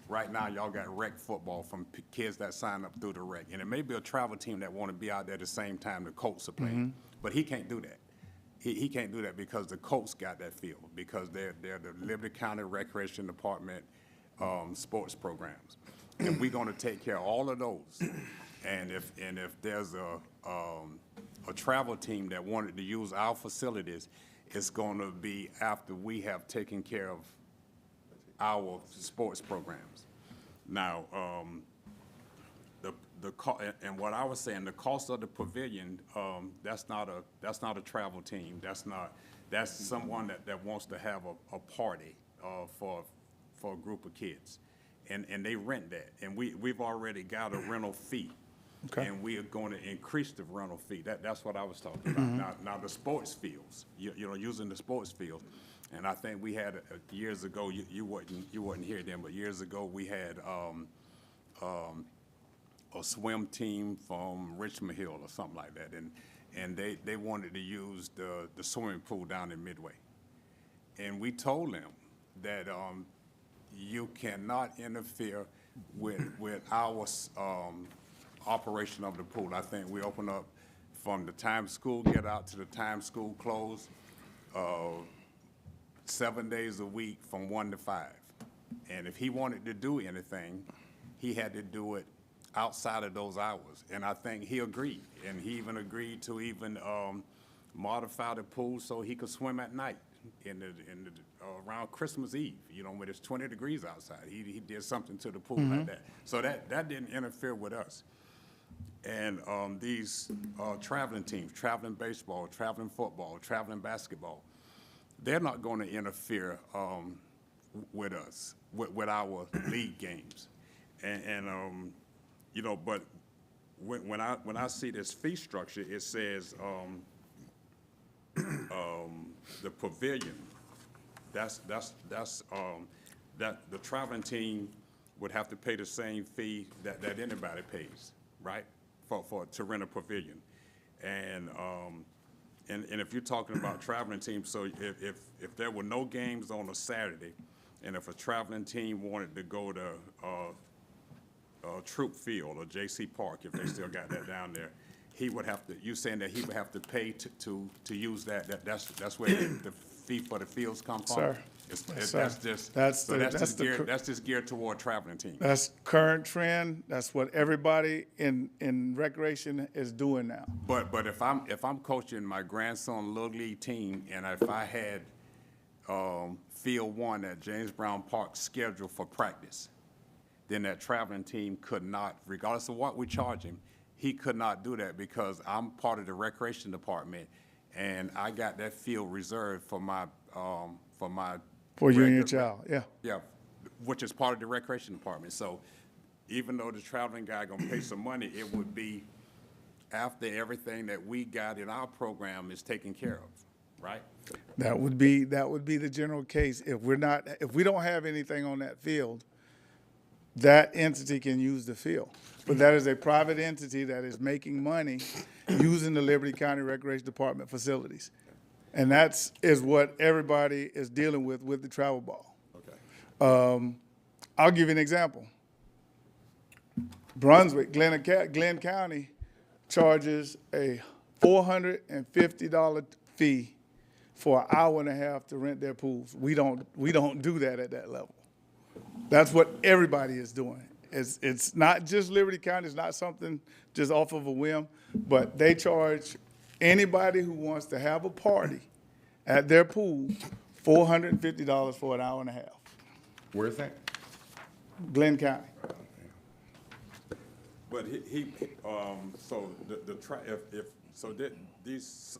right now y'all got rec football from kids that sign up through the rec, and it may be a travel team that want to be out there at the same time the Colts are playing, but he can't do that. He can't do that because the Colts got that field because they're the Liberty County Recreation Department sports programs, and we're going to take care of all of those. And if there's a travel team that wanted to use our facilities, it's going to be after we have taken care of our sports programs. Now, and what I was saying, the cost of the pavilion, that's not a travel team. That's someone that wants to have a party for a group of kids, and they rent that. And we've already got a rental fee. Okay. And we are going to increase the rental fee. That's what I was talking about. Now the sports fields, you know, using the sports fields, and I think we had years ago. You wasn't here then, but years ago we had a swim team from Richmond Hill or something like that, and they wanted to use the swimming pool down in Midway, and we told them that you cannot interfere with our operation of the pool. I think we open up from the time school get out to the time school close, 7 days a week from 1 to 5. And if he wanted to do anything, he had to do it outside of those hours. And I think he agreed. And he even agreed to even modify the pool so he could swim at night around Christmas Eve, you know, when it's 20 degrees outside. He did something to the pool like that. So that didn't interfere with us. And these traveling teams, traveling baseball, traveling football, traveling basketball, they're not going to interfere with us, with our league games. And you know, but when I see this fee structure, it says the pavilion, that the traveling team would have to pay the same fee that anybody pays, right? To rent a pavilion. And if you're talking about traveling teams, so if there were no games on a Saturday, and if a traveling team wanted to go to Troop Field or J.C. Park, if they still got that down there, he would have to. You saying that he would have to pay to use that? That's where the fee for the fields come from. Sir. That's just geared toward traveling teams. That's current trend. That's what everybody in recreation is doing now. But if I'm coaching my grandson little league team, and if I had field 1 at James Brown Park scheduled for practice, then that traveling team could not, regardless of what we charge him, he could not do that because I'm part of the recreation department, and I got that field reserved for my For you and your child, yeah. Yeah, which is part of the recreation department. So even though the traveling guy gonna pay some money, it would be after everything that we got in our program is taken care of, right? That would be the general case. If we don't have anything on that field, that entity can use the field. But that is a private entity that is making money using the Liberty County Recreation Department facilities. And that is what everybody is dealing with the travel ball. Okay. I'll give you an example. Brunswick, Glenn County charges a $450 fee for an hour and a half to rent their pools. We don't do that at that level. That's what everybody is doing. It's not just Liberty County. It's not something just off of a whim, but they charge anybody who wants to have a party at their pool $450 for an hour and a half. Where's that? Glenn County. But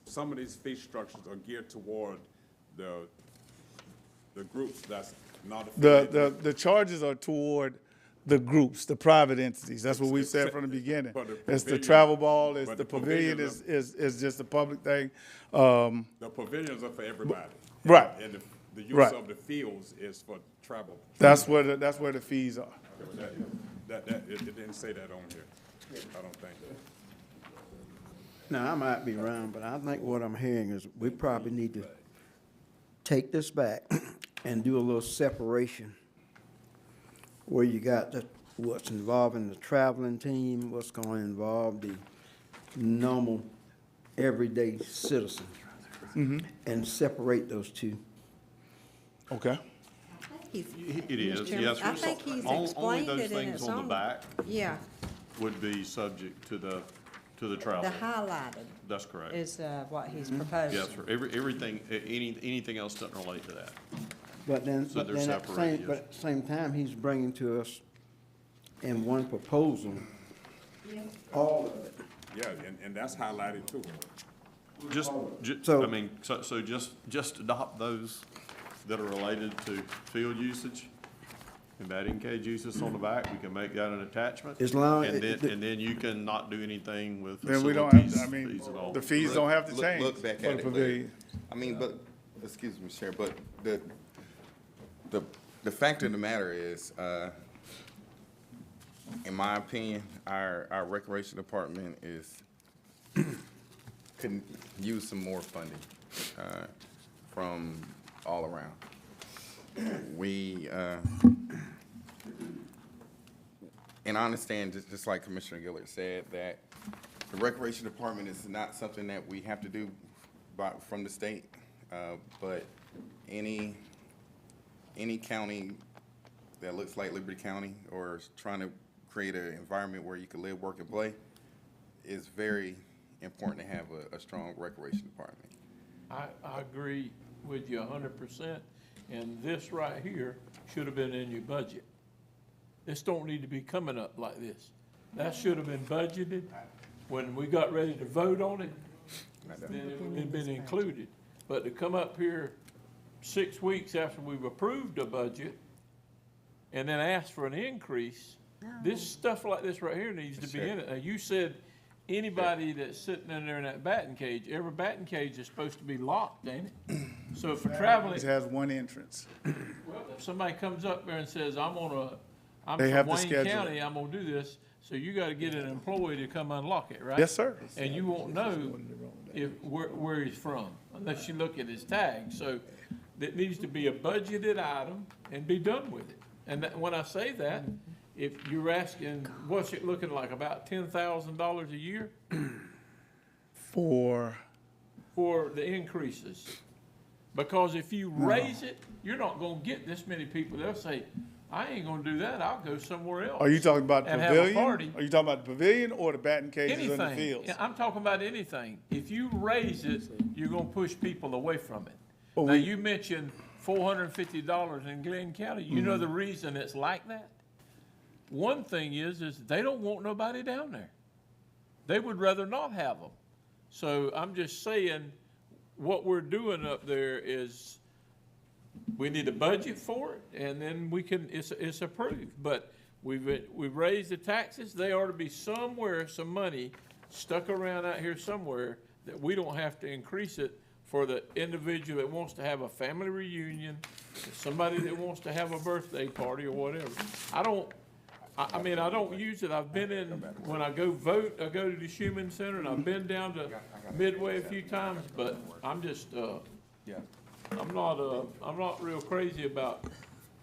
some of these fee structures are geared toward the groups that's Not The charges are toward the groups, the private entities. That's what we said from the beginning. But the It's the pavilion- travel ball, it's but the the pavilion pavilion is just a public thing. The pavilions are for everybody. Right. And the use Right. of the fields is for travel. That's where the fees are. It didn't say that on here, I don't think. Now, I might be wrong, but I think what I'm hearing is we probably need to take this back and do a little separation where you got what's involving the traveling team, what's going to involve the normal, everyday citizen, and separate those two. Okay. It is, yes. I think he's Only explained those it in things its on the own. back Yeah, would be subject to the travel. the highlighted That's correct. is what he's proposing. Yes, sir. Everything, anything else doesn't relate to that. But then, So but they're then at the separated, same, but at the same time, he's bringing to us in one proposal, all of it. Yeah, and that's highlighted too. Just, So- I mean, so just adopt those that are related to field usage and batting cage usage on the back. We can make that an attachment. As long- And then you can not do anything with Then we don't have, facilities I mean, fees at all. the fees don't have to Look- change look back for at the it, but- pavilion. I mean, but, excuse me, Chair, but the fact of the matter is, in my opinion, our recreation department could use some more funding, from all around. And I understand, just like Commissioner Gillard said, that the recreation department is not something that we have to do from the state, but any county that looks like Liberty County or is trying to create an environment where you can live, work, and play is very important to have a strong recreation department. I agree with you 100%, and this right here should have been in your budget. This don't need to be coming up like this. That should have been budgeted. When we got ready to vote on it, then it would have been included. But to come up here 6 weeks after we've approved a budget and then ask for an increase, this stuff like this right here needs to be in it. Now, you said anybody that's sitting in there in that batting cage, every batting cage is supposed to be locked, ain't it? So for traveling, It has one entrance. well, if somebody comes up there and says, I'm They have from to Wayne schedule County, it. I'm gonna do this, so you gotta get an employee to come unlock it, right? Yes, sir. And you won't know where he's from unless you look at his tag. So it needs to be a budgeted item and be done with it. And when I say that, if you're asking, what's it looking like, about $10,000 a year For, for the increases? Because if you raise it, you're not gonna get this many people. They'll say, I ain't gonna do that, I'll go somewhere else. are you talking about the and have a pavilion? party. Are you talking about the pavilion or the batting cages in the Anything. fields? Yeah, I'm talking about anything. If you raise it, you're gonna push people away from it. Well, Now, we- you mentioned $450 in Glenn County. You know Mm-hmm. the reason it's like that? One thing is they don't want nobody down there. They would rather not have them. So I'm just saying, what we're doing up there is, we need a budget for it, and then we can, it's approved. But we've raised the taxes. They ought to be somewhere, some money stuck around out here somewhere that we don't have to increase it for the individual that wants to have a family reunion, somebody that wants to have a birthday party or whatever. I don't use it. I've been in, when I go vote, I go to the Schumann Center, and I've been down to Midway a few times, but I'm just, I'm not real crazy about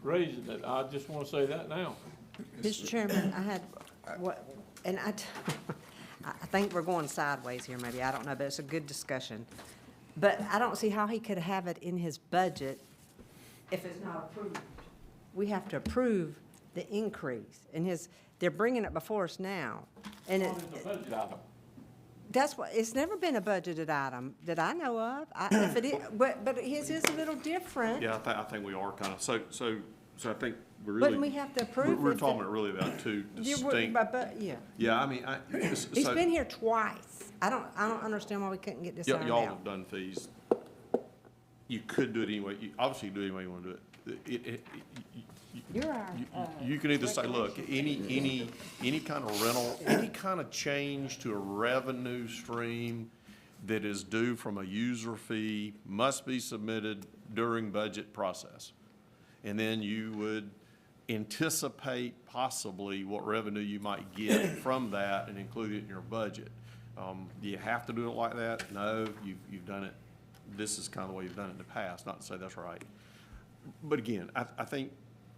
raising it. I just want to say that now. Mr. Chairman, I had, and I think we're going sideways here maybe, I don't know, but it's a good discussion. But I don't see how he could have it in his budget if it's not approved. We have to approve the increase they're bringing it before us now. And It's a budget item. that's what, it's never been a budgeted item that I know of. If it is, but his is a little different. Yeah, I think we are kind of, so I think we're really. Wouldn't we have to approve We're it? talking really about two distinct. Yeah. Yeah, I mean, He's been here twice. I don't understand why we couldn't get this ironed Y'all out. have done fees. You could do it anyway, you obviously do it any way you want to do it. You're our, you can either say, look, any kind of rental, any kind of change to a revenue stream that is due from a user fee must be submitted during budget process. And then you would anticipate possibly what revenue you might get from that and include it in your budget. Do you have to do it like that? No, you've done it, this is kind of the way you've done it in the past, not to say that's right. But again, I think,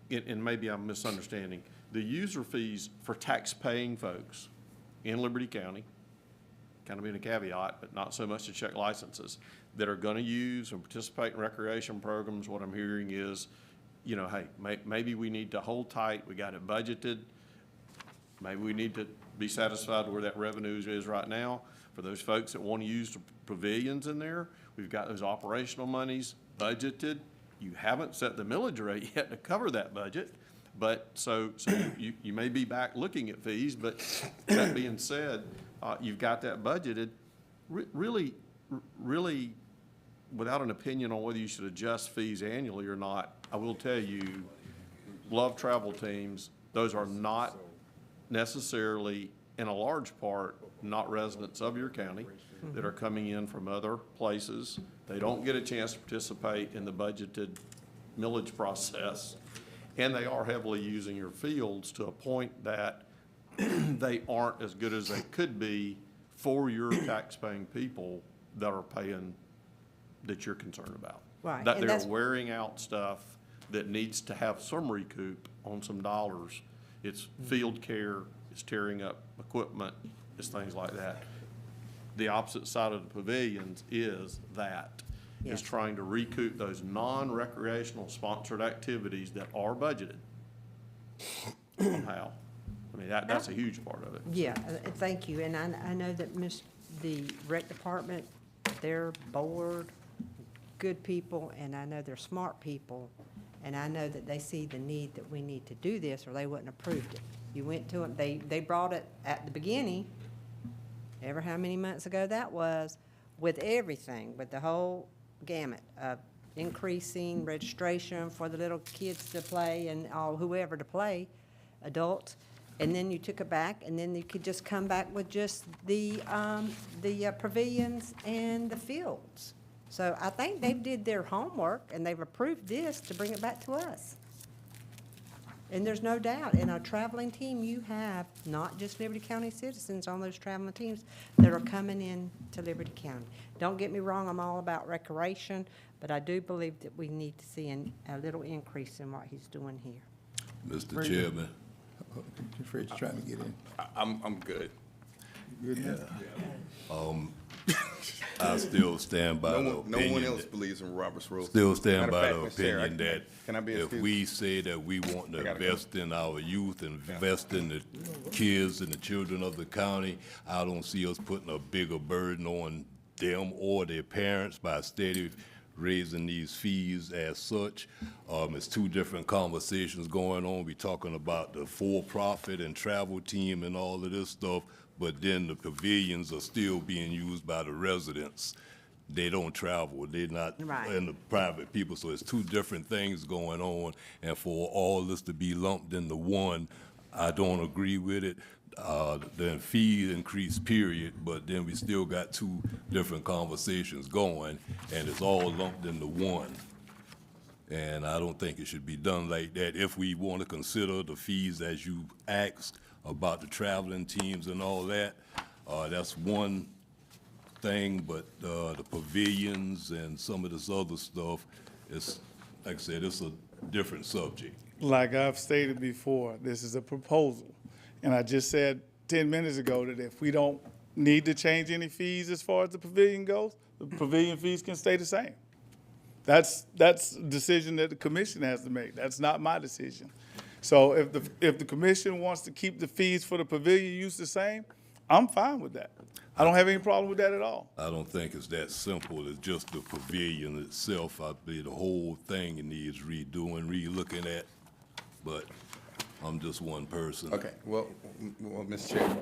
and maybe I'm misunderstanding, the user fees for tax-paying folks in Liberty County, kind of being a caveat, but not so much to check licenses, that are gonna use and participate in recreation programs, what I'm hearing is, you know, hey, maybe we need to hold tight, we got it budgeted, maybe we need to be satisfied where that revenue is right now. For those folks that want to use the pavilions in there, we've got those operational monies budgeted. You haven't set the millage rate yet to cover that budget, but so you may be back looking at fees, but that being said, you've got that budgeted. Really, without an opinion on whether you should adjust fees annually or not, I will tell you, love travel teams, those are not necessarily, in a large part, not residents of your county that are coming in from other places. They don't get a chance to participate in the budgeted millage process, and they are heavily using your fields to a point that they aren't as good as they could be for your tax-paying people that are paying, that you're concerned about. Right, That and they're that's- wearing out stuff that needs to have some recoup on some dollars. It's field care, it's tearing up equipment, it's things like that. The opposite side of the pavilions is that, is trying to recoup those non-recreational sponsored activities that are budgeted somehow. I mean, that's a huge part of it. Yeah, thank you, and I know that the rec department, their board, good people, and I know they're smart people, and I know that they see the need that we need to do this, or they wouldn't have approved it. You went to them, they brought it at the beginning, ever how many months ago that was, with everything, with the whole gamut of increasing registration for the little kids to play and all, whoever to play, adults, and then you took it back, and then you could just come back with just the pavilions and the fields. So I think they did their homework, and they've approved this to bring it back to us. And there's no doubt, in a traveling team, you have not just Liberty County citizens on those traveling teams that are coming in to Liberty County. Don't get me wrong, I'm all about recreation, but I do believe that we need to see a little increase in what he's doing here. Mr. Chairman. Fred's trying to get in. I'm good. Good enough? I still stand by the No opinion. one else believes in Robert's rules. Still stand Matter by of the fact, Mr. Chair, opinion that can I be if excused? we say that we want to I gotta go. invest in our youth, invest in the kids and the children of the county, I don't see us putting a bigger burden on them or their parents by steady raising these fees as such. It's two different conversations going on. We're talking about the for-profit and travel team and all of this stuff, but then the pavilions are still being used by the residents. They don't travel, they're not Right. in the private people, so it's two different things going on. And for all this to be lumped into one, I don't agree with it. The fee increase period, but then we still got two different conversations going, and it's all lumped into one. And I don't think it should be done like that. If we want to consider the fees as you asked about the traveling teams and all that, that's one thing, but the pavilions and some of this other stuff, it's, like I said, it's a different subject. Like I've stated before, this is a proposal. And I just said 10 minutes ago that if we don't need to change any fees as far as the pavilion goes, the pavilion fees can stay the same. That's a decision that the commission has to make. That's not my decision. So if the commission wants to keep the fees for the pavilion use the same, I'm fine with that. I don't have any problem with that at all. I don't think it's that simple. It's just the pavilion itself. I believe the whole thing needs redoing, re-looking at, but I'm just one person. Okay, well, Mr. Chair,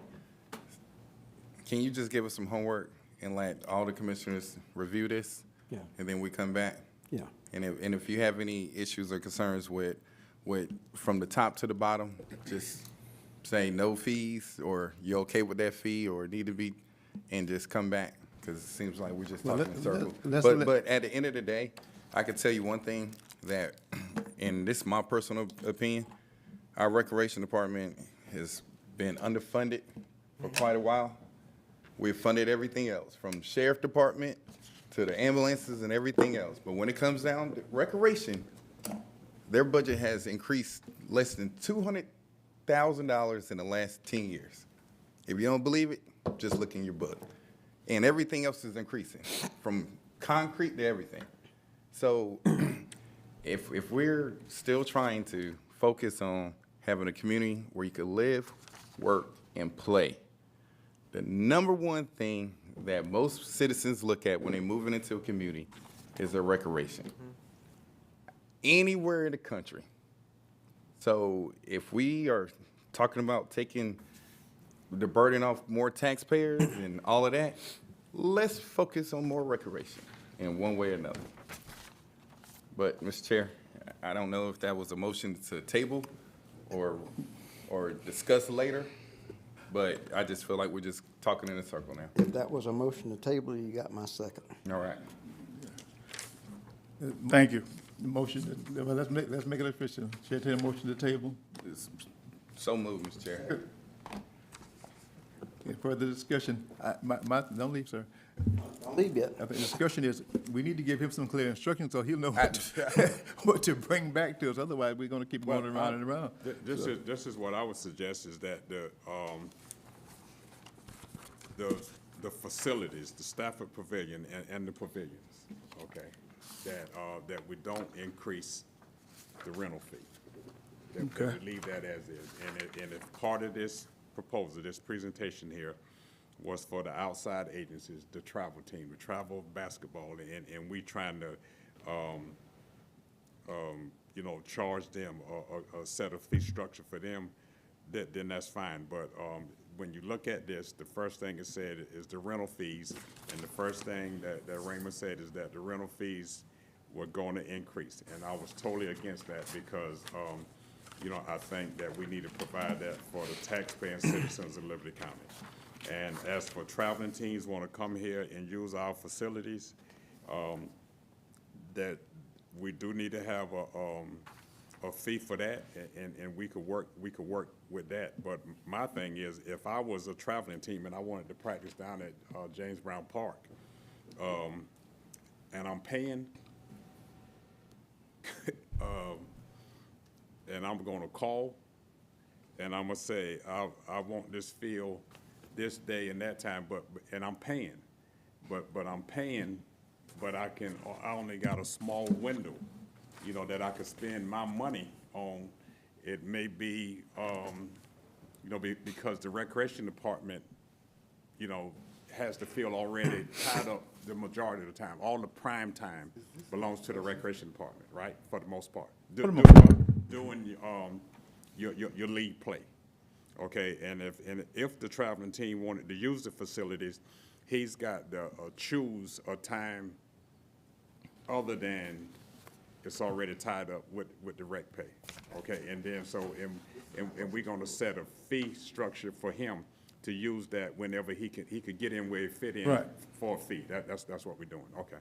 can you just give us some homework and let all the commissioners review this? Yeah. And then we come back? Yeah. And if you have any issues or concerns with from the top to the bottom, just say no fees, or you're okay with that fee, or need to be, and just come back, because it seems like we're just Well, talking in circles. let's- But at the end of the day, I can tell you one thing that, and this is my personal opinion, our recreation department has been underfunded for quite a while. We've funded everything else, from sheriff department to the ambulances and everything else. But when it comes down to recreation, their budget has increased less than $200,000 in the last 10 years. If you don't believe it, just look in your book. And everything else is increasing, from concrete to everything. So if we're still trying to focus on having a community where you can live, work, and play, the number one thing that most citizens look at when they're moving into a community is their recreation. Anywhere in the country. So if we are talking about taking the burden off more taxpayers and all of that, let's focus on more recreation in one way or another. But, Mr. Chair, I don't know if that was a motion to table or discuss later, but I just feel like we're just talking in a circle now. If that was a motion to table, you got my second. All right. Thank you. Motion, well, let's make it official. Chair, take a motion to table. So moved, Mr. Chair. Any further discussion? Don't leave, sir. Don't leave yet. I think the discussion is, we need to give him some clear instructions so he'll know what to bring back to us. Otherwise, we're gonna keep going around and around. This is what I would suggest, is that the facilities, the Stafford Pavilion and the pavilions, okay, that we don't increase the rental fee. That we leave that as is. And if part of this proposal, this presentation here, was for the outside agencies, the travel team, the travel basketball, and we trying to, charge them a set of fee structure for them, then that's fine. But when you look at this, the first thing it said is the rental fees, and the first thing that Raymond said is that the rental fees were going to increase, and I was totally against that, because I think that we need to provide that for the taxpaying citizens of Liberty County. And as for traveling teams want to come here and use our facilities, that we do need to have a fee for that, and we could work with that. But my thing is, if I was a traveling team and I wanted to practice down at James Brown Park, and I'm paying, and I'm going to call, and I'm going to say, I want this field this day and that time, and I'm paying, but I'm paying, but I only got a small window, that I could spend my money on. It may be, because the recreation department, has the field already tied up the majority of the time. All the prime time belongs to the recreation department, right? For the most part. Doing your league play. Okay, and if the traveling team wanted to use the facilities, he's got to choose a time other than it's already tied up with the rec pay. Okay, and then and we're going to set a fee structure for him to use that whenever he could get in where he fit in for a fee. That's what we're doing. Okay.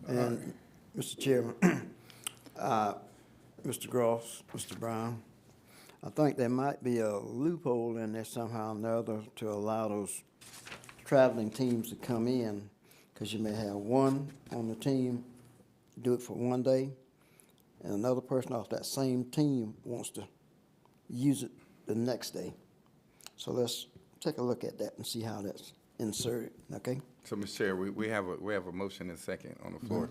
And Mr. Chairman, Mr. Gross, Mr. Brown, I think there might be a loophole in there somehow or another to allow those traveling teams to come in, because you may have one on the team do it for one day, and another person off that same team wants to use it the next day. So let's take a look at that and see how that's inserted, okay? So, Mr. Chair, we have a motion and second on the floor.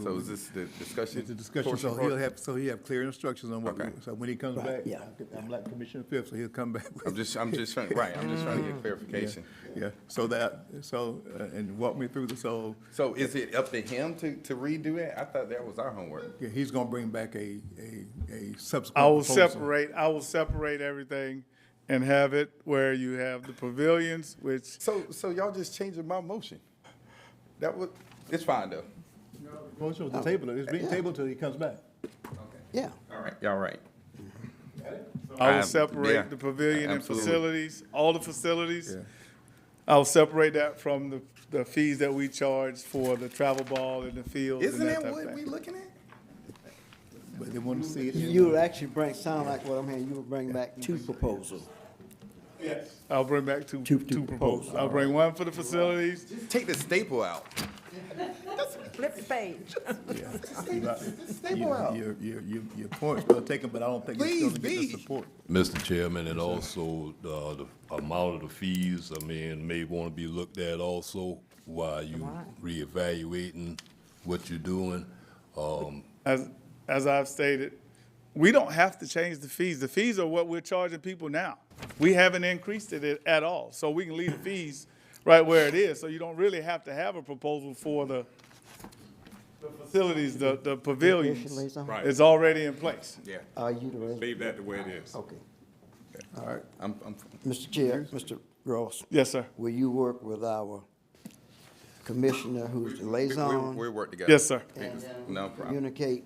So is this the discussion? It's a discussion, portion so for it? he'll have clear instructions on what, so when he comes back, yeah. I'm like Commissioner Phipps, so he'll come back. I'm just trying to get clarification. Yeah, and walk me through So is it up to him to redo that? I thought that was our homework. Yeah, he's gonna bring back a subsequent I will proposal. separate everything and have it where you have the pavilions, which. So y'all just changing my motion. It's fine though. Motion was to table it. It's being tabled till he comes back. Yeah. All right, y'all right. I will yeah, separate the pavilion and absolutely. facilities, all the facilities. Yeah. I'll separate that from the fees that we charge for the travel ball and the fields and Isn't that that type of what thing. we looking at? But they want to see it. You would actually sound like what I'm hearing, you would bring back two proposals. Yes. I'll bring back two Two proposals. proposals. I'll bring one for the facilities. Take the staple out. Flip the page. Staple out. Your point's well taken, but I don't think it's Please going to get the be. support. Mr. Chairman, and also the amount of the fees, I mean, may want to be looked at also while you reevaluating what you're doing. As I've stated, we don't have to change the fees. The fees are what we're charging people now. We haven't increased it at all, so we can leave the fees right where it is. So you don't really have to have a proposal for the facilities, the pavilions. Right. It's already in place. Yeah. Are you the resident? Leave that the way it is. Okay. All right. I'm Mr. Chair, Mr. Ross, Yes, sir. will you work with our commissioner who's the liaison? we work together. Yes, sir. And No problem. communicate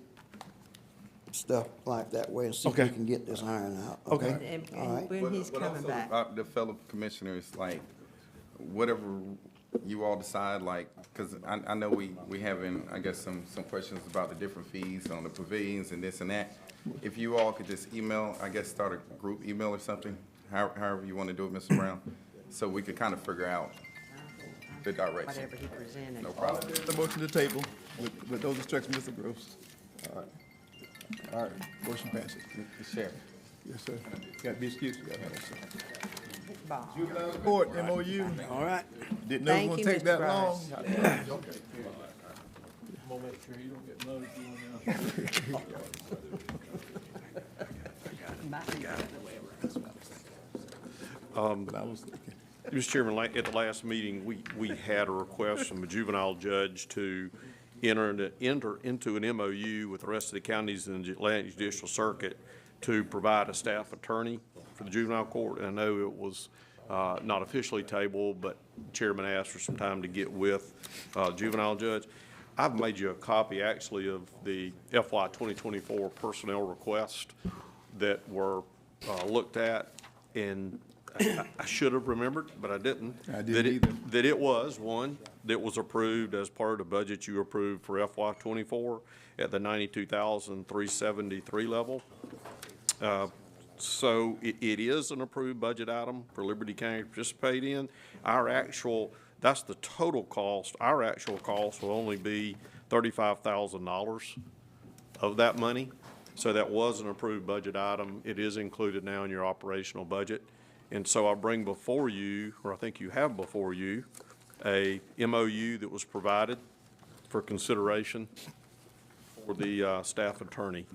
stuff like that way and see if we Okay. can get this iron out. Okay. And All right. when he's coming also, back. the fellow commissioners, like, whatever you all decide, like, because I know we having, I guess, some questions about the different fees on the pavilions and this and that. If you all could just email, I guess, start a group email or something, however you want to do it, Mr. Brown, so we could kind of figure out the direction. Whatever he presented. No problem. The motion to table with those instructions, Mr. Gross. All right. All right, motion passes. Mr. Chairman. Yes, sir. Got to be excused. Bob. Juvenile court, MOU. All right. Didn't know it was Thank going you, to take Mr. that Grimes. long. I'm gonna make sure you don't get nosy on But I was thinking. Mr. Chairman, at the last meeting, we had a request from a juvenile judge to enter into an MOU with the rest of the counties in the Atlantic Judicial Circuit to provide a staff attorney for the juvenile court. And I know it was not officially tabled, but Chairman asked for some time to get with juvenile judge. I've made you a copy, actually, of the FY 2024 personnel request that were looked at, and I should have remembered, but I didn't. I didn't either. That it was, one, that was approved as part of the budget you approved for FY '24 at the $92,373 level. So it is an approved budget item for Liberty County to participate in. Our actual, that's the total cost. Our actual cost will only be $35,000 of that money. So that was an approved budget item. It is included now in your operational budget. And so I bring before you, or I think you have before you, a MOU that was provided for consideration for the staff attorney.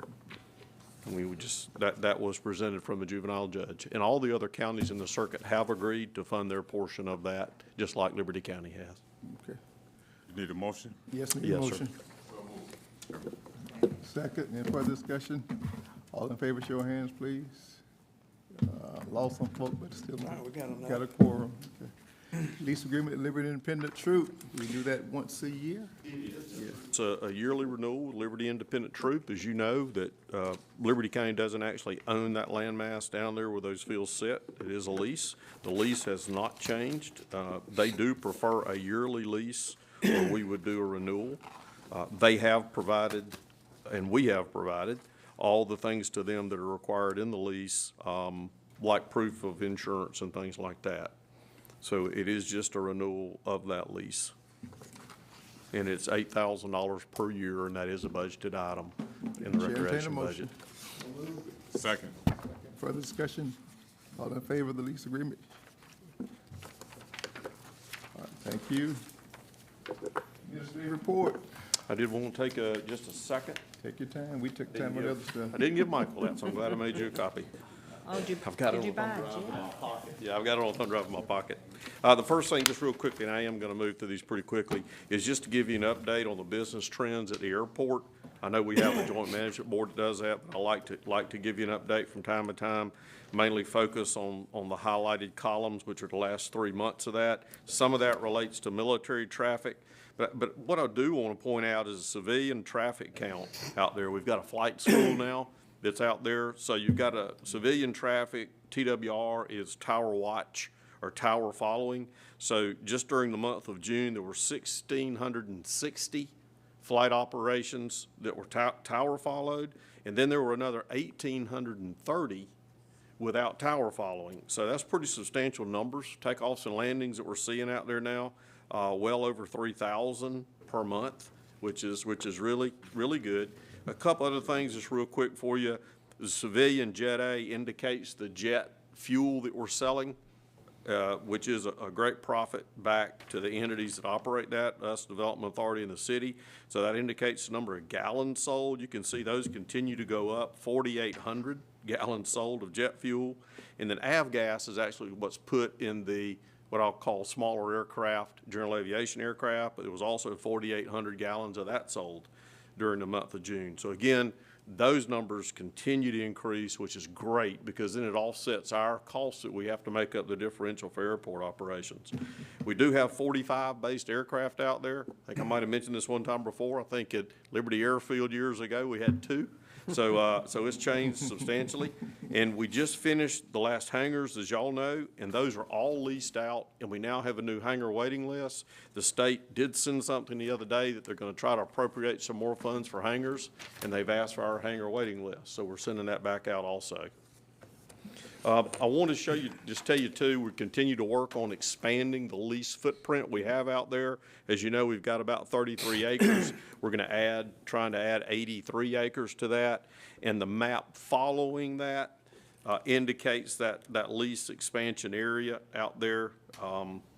And we would just, that was presented from a juvenile judge. And all the other counties in the circuit have agreed to fund their portion of that, just like Liberty County has. Okay. You need a motion? Yes, need a Yes, sir. motion. Second, any further discussion? All in favor, show of hands, please. Lost some folk, but still we got enough. got a quorum. Okay. Lease agreement with Liberty Independent Troop. We do that once a year? It's a yearly renewal with Liberty Independent Troop. As you know, that Liberty County doesn't actually own that landmass down there where those fields sit. It is a lease. The lease has not changed. They do prefer a yearly lease, or we would do a renewal. They have provided, and we have provided, all the things to them that are required in the lease, like proof of insurance and things like that. So it is just a renewal of that lease. And it's $8,000 per year, and that is a budgeted item in the Chair, entertain a recreation motion. budget. Second. Further discussion? All in favor of the lease agreement? All right, thank you. Administrative report. I did want to take just a second. Take your time. We took time with other stuff. I didn't give Michael that, so I'm glad I made you a copy. Oh, I've got did it you on buy thumb it, drive Jim? in my pocket. Yeah, I've got it on thumb drive in my pocket. The first thing, just real quickly, and I am going to move through these pretty quickly, is just to give you an update on the business trends at the airport. I know we have a joint management board that does that, but I like to give you an update from time to time, mainly focus on the highlighted columns, which are the last 3 months of that. Some of that relates to military traffic. But what I do want to point out is a civilian traffic count out there. We've got a flight school now that's out there. So you've got a civilian traffic, TWR is tower watch or tower following. So just during the month of June, there were 1,660 flight operations that were tower followed. And then there were another 1,830 without tower following. So that's pretty substantial numbers. Takeoffs and landings that we're seeing out there now. Well over 3,000 per month, which is really, really good. A couple other things just real quick for you. The civilian Jet A indicates the jet fuel that we're selling, which is a great profit back to the entities that operate that, us, Development Authority, and the city. So that indicates the number of gallons sold. You can see those continue to go up, 4,800 gallons sold of jet fuel. And then avgas is actually what's put in the what I'll call smaller aircraft, general aviation aircraft, but it was also 4,800 gallons of that sold during the month of June. So again, those numbers continue to increase, which is great because then it offsets our costs that we have to make up the differential for airport operations. We do have 45 based aircraft out there. I think I might have mentioned this one time before. I think at Liberty Airfield years ago, we had 2. So it's changed substantially. And we just finished the last hangars, as y'all know, and those are all leased out, and we now have a new hangar waiting list. The state did send something the other day that they're going to try to appropriate some more funds for hangars, and they've asked for our hangar waiting list. So we're sending that back out also. I want to show you, just tell you too, we continue to work on expanding the lease footprint we have out there. As you know, we've got about 33 acres. We're going to trying to add 83 acres to that. And the map following that indicates that lease expansion area out there.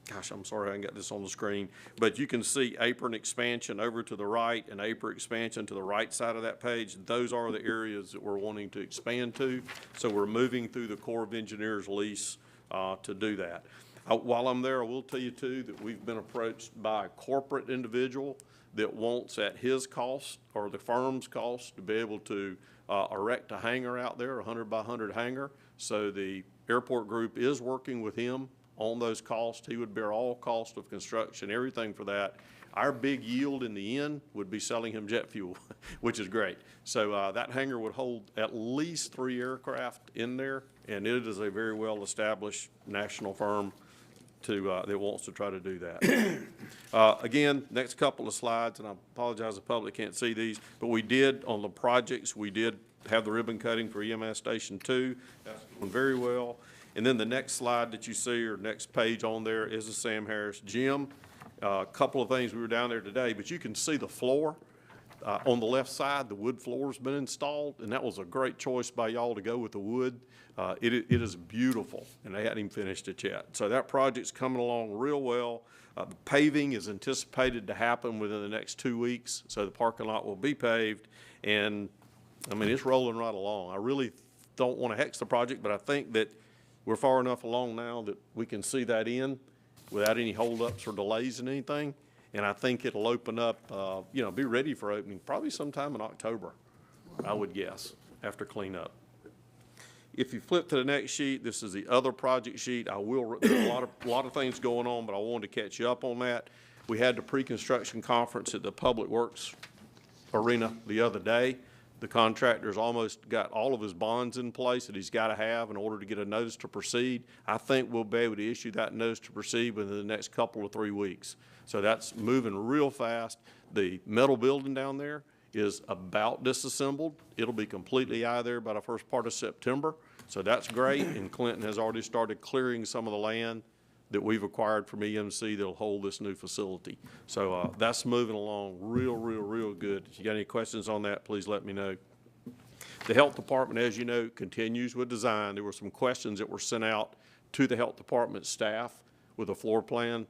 Gosh, I'm sorry I haven't got this on the screen, but you can see apron expansion over to the right and apron expansion to the right side of that page. Those are the areas that we're wanting to expand to. So we're moving through the Corps of Engineers lease to do that. While I'm there, I will tell you too that we've been approached by a corporate individual that wants at his cost or the firm's cost to be able to erect a hangar out there, a 100 by 100 hangar. So the airport group is working with him on those costs. He would bear all cost of construction, everything for that. Our big yield in the end would be selling him jet fuel, which is great. So that hangar would hold at least 3 aircraft in there, and it is a very well-established national firm that wants to try to do that. Again, next couple of slides, and I apologize the public can't see these, but we did, on the projects, we did have the ribbon cutting for EMS Station 2. That's going very well. And then the next slide that you see, or next page on there, is the Sam Harris Gym. A couple of things, we were down there today, but you can see the floor. On the left side, the wood floor's been installed, and that was a great choice by y'all to go with the wood. It is beautiful, and they hadn't even finished it yet. So that project's coming along real well. The paving is anticipated to happen within the next 2 weeks, so the parking lot will be paved, and I mean, it's rolling right along. I really don't want to hex the project, but I think that we're far enough along now that we can see that in without any holdups or delays in anything. And I think it'll open up, be ready for opening probably sometime in October, I would guess, after cleanup. If you flip to the next sheet, this is the other project sheet. There's a lot of things going on, but I wanted to catch you up on that. We had the pre-construction conference at the Public Works Arena the other day. The contractor's almost got all of his bonds in place that he's got to have in order to get a notice to proceed. I think we'll be able to issue that notice to proceed within the next couple of 3 weeks. So that's moving real fast. The metal building down there is about disassembled. It'll be completely out of there by the first part of September. So that's great. And Clinton has already started clearing some of the land that we've acquired from EMC that'll hold this new facility. So that's moving along real good. If you got any questions on that, please let me know. The health department, as you know, continues with design. There were some questions that were sent out to the health department staff with a floor plan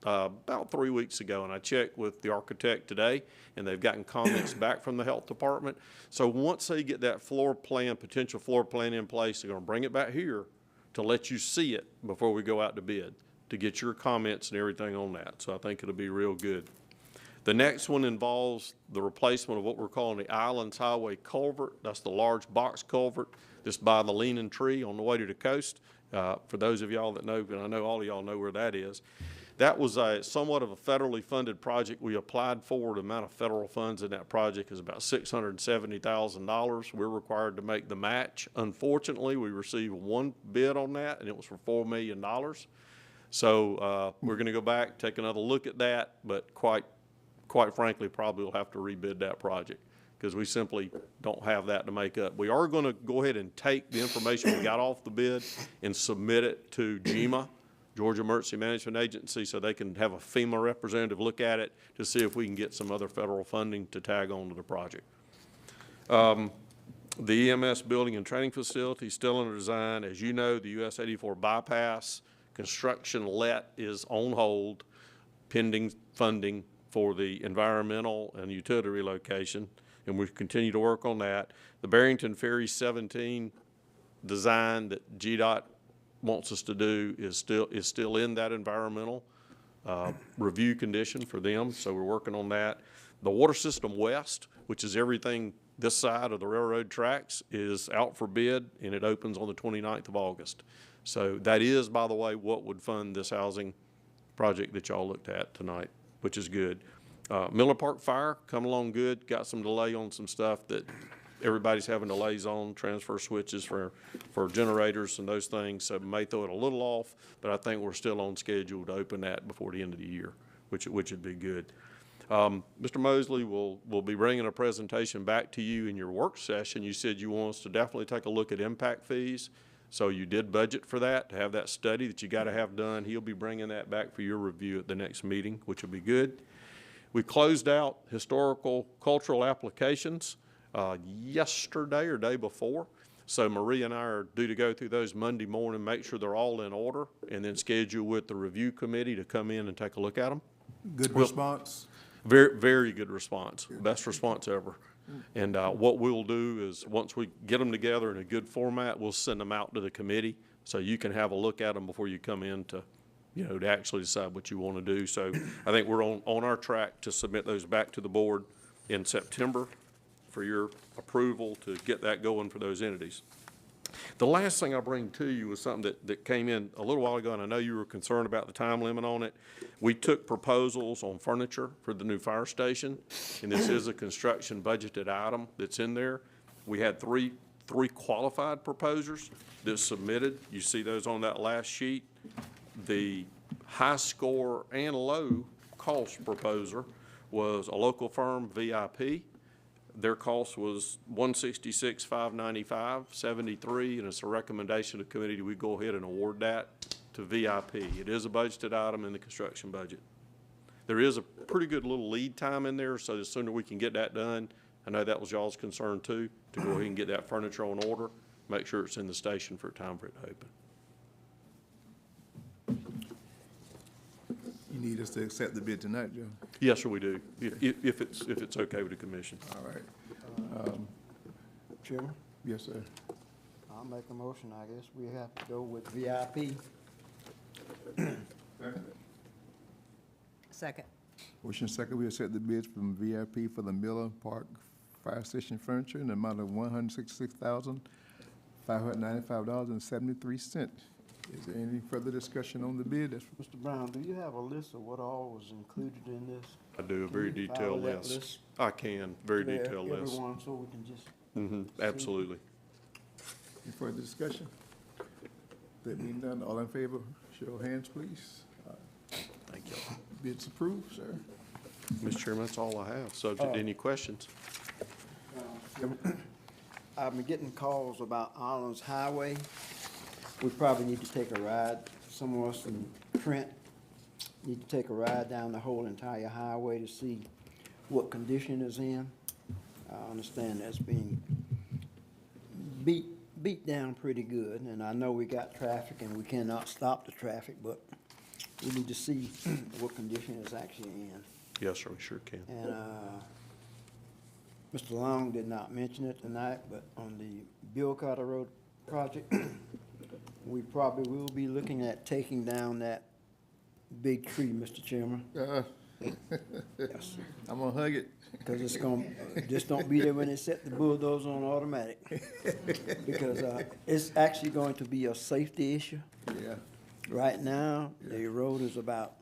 about 3 weeks ago, and I checked with the architect today, and they've gotten comments back from the health department. So once they get that potential floor plan in place, they're gonna bring it back here to let you see it before we go out to bid. to get your comments and everything on that. So I think it'll be real good. The next one involves the replacement of what we're calling the Islands Highway culvert. That's the large box culvert that's by the Leaning Tree on the way to the coast. For those of y'all that know, and I know all of y'all know where that is, that was somewhat of a federally funded project. We applied for. The amount of federal funds in that project is about $670,000. We're required to make the match. Unfortunately, we received one bid on that, and it was for $4 million. So we're going to go back, take another look at that, but quite frankly, probably will have to rebid that project because we simply don't have that to make up. We are going to go ahead and take the information we got off the bid and submit it to GEMA, Georgia Emergency Management Agency, so they can have a FEMA representative look at it to see if we can get some other federal funding to tag on to the project. The EMS building and training facility is still under design. As you know, the US 84 bypass construction is on hold pending funding for the environmental and utility relocation, and we continue to work on that. The Barrington Ferry 17 design that GDOT wants us to do is still in that environmental review condition for them, so we're working on that. The Water System West, which is everything this side of the railroad tracks, is out for bid, and it opens on the 29th of August. So that is, by the way, what would fund this housing project that y'all looked at tonight, which is good. Miller Park Fire, come along good. Got some delay on some stuff that everybody's having delays on, transfer switches for generators and those things. So may throw it a little off, but I think we're still on schedule to open that before the end of the year, which would be good. Mr. Mosley will be bringing a presentation back to you in your work session. You said you want us to definitely take a look at impact fees. So you did budget for that, to have that study that you got to have done. He'll be bringing that back for your review at the next meeting, which will be good. We closed out historical cultural applications yesterday or day before. So Maria and I are due to go through those Monday morning, make sure they're all in order, and then schedule with the review committee to come in and take a look at them. Good response? Very, very good response. Best response ever. And what we'll do is once we get them together in a good format, we'll send them out to the committee so you can have a look at them before you come in to actually decide what you want to do. So I think we're on our track to submit those back to the board in September for your approval to get that going for those entities. The last thing I'll bring to you was something that came in a little while ago, and I know you were concerned about the time limit on it. We took proposals on furniture for the new fire station, and this is a construction budgeted item that's in there. We had three qualified proposers that submitted. You see those on that last sheet. The high score and low cost proposer was a local firm, VIP. Their cost was $166,595.73, and it's a recommendation of the committee that we go ahead and award that to VIP. It is a budgeted item in the construction budget. There is a pretty good little lead time in there, so the sooner we can get that done, I know that was y'all's concern too, to go ahead and get that furniture on order, make sure it's in the station for time for it to open. You need us to accept the bid tonight, Joe? Yes, sir, we do, if it's okay with the commission. All right. Chairman? Yes, sir. I'll make a motion, I guess. We have to go with VIP. Second. Motion second, we accept the bids from VIP for the Miller Park Fire Station furniture in the amount of $166,595.73. Is there any further discussion on the bid? Mr. Brown, do you have a list of what all was included in this? I do, a very Can you detailed file that list. I can, very to detailed list. Everyone, so we can just. Absolutely. Any further discussion? There being none, all in favor, show of hands, please. Thank you. Bids approved, sir. Mr. Chairman, that's all I have. Subject to any questions? I've been getting calls about Islands Highway. We probably need to take a ride. Some of us in print need to take a ride down the whole entire highway to see what condition it's in. I understand that's being beat down pretty good, and I know we got traffic and we cannot stop the traffic, but we need to see what condition it's actually in. Yes, sir, we sure can. And Mr. Long did not mention it tonight, but on the Bill Carter Road project, we probably will be looking at taking down that big tree, Mr. Chairman. Yes. I'm gonna hug it. Because it's gonna, just don't be there when they set the bulldozer on automatic. Because, it's actually going to be a safety issue. Yeah. Right now, the road is about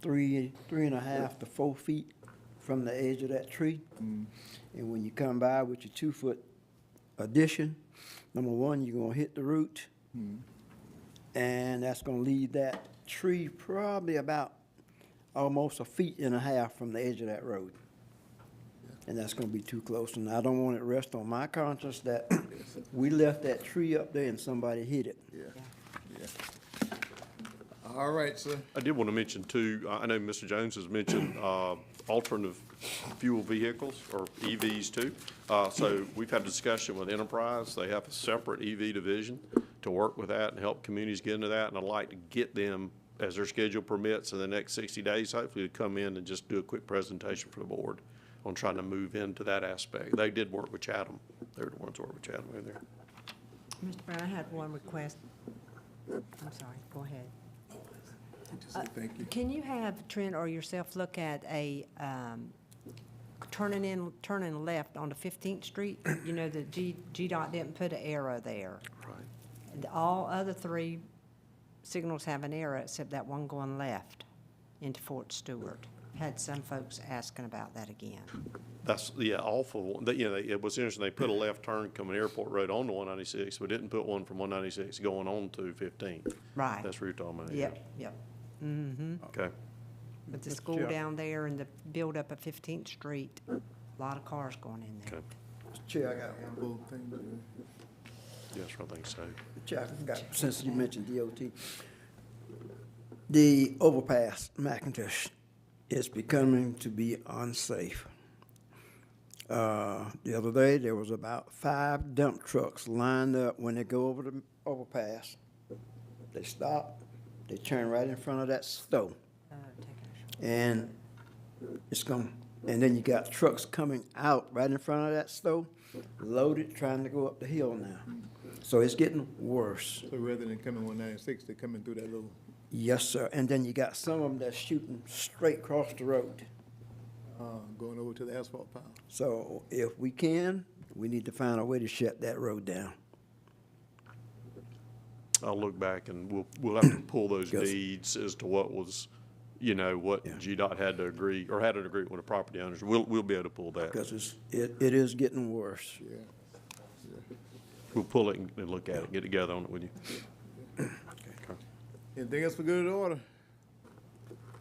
3.5 to 4 feet from the edge of that tree. And when you come by with your 2-foot addition, number one, you're gonna hit the root. And that's gonna leave that tree probably about almost 1.5 feet from the edge of that road. And that's gonna be too close, and I don't want it rest on my conscience that we left that tree up there and somebody hit it. Yeah. All right, sir. I did want to mention too, I know Mr. Jones has mentioned alternative fuel vehicles, or EVs too. So we've had a discussion with Enterprise. They have a separate EV division to work with that and help communities get into that. And I'd like to get them, as their schedule permits, in the next 60 days, hopefully to come in and just do a quick presentation for the board on trying to move into that aspect. They did work with Chatham. They were the ones who worked with Chatham over there. Mr. Brown, I had one request. I'm sorry, go ahead. Thank you. Can you have Trent or yourself look at a, turning left onto 15th Street? You know, the GDOT didn't put an arrow there. Right. And all other 3 signals have an arrow except that one going left into Fort Stewart. Had some folks asking about that again. That's, yeah, awful. You know, it was interesting, they put a left turn coming Airport Road on to 196, but didn't put one from 196 going on to 15. Right. That's where you're talking about. Yep, yep. Mm-hmm. Okay. But the school down there and the build up of 15th Street, a lot of cars going in there. Okay. Chair, I got one little thing to. Yes, I think so. Chair, I forgot, since you mentioned DOT. The overpass, McIntosh, is becoming to be unsafe. The other day, there was about 5 dump trucks lined up when they go over the overpass. They stop, they turn right in front of that stove. And it's gone. And then you got trucks coming out right in front of that stove, loaded, trying to go up the hill now. So it's getting worse. So rather than coming 196, they're coming through that little. Yes, sir. And then you got some of them that's shooting straight across the road. Going over to the asphalt pile. So if we can, we need to find a way to shut that road down. I'll look back and we'll have to pull those deeds as to what was, you know, what GDOT had to agree, or had to agree with the property owners. We'll be able to pull that. Because it is getting worse. Yeah. We'll pull it and look at it, get together on it with you. Okay. Anything else for good order?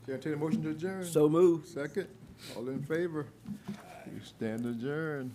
Chair, take a motion to adjourn. So moved. Second. All in favor? You stand adjourned.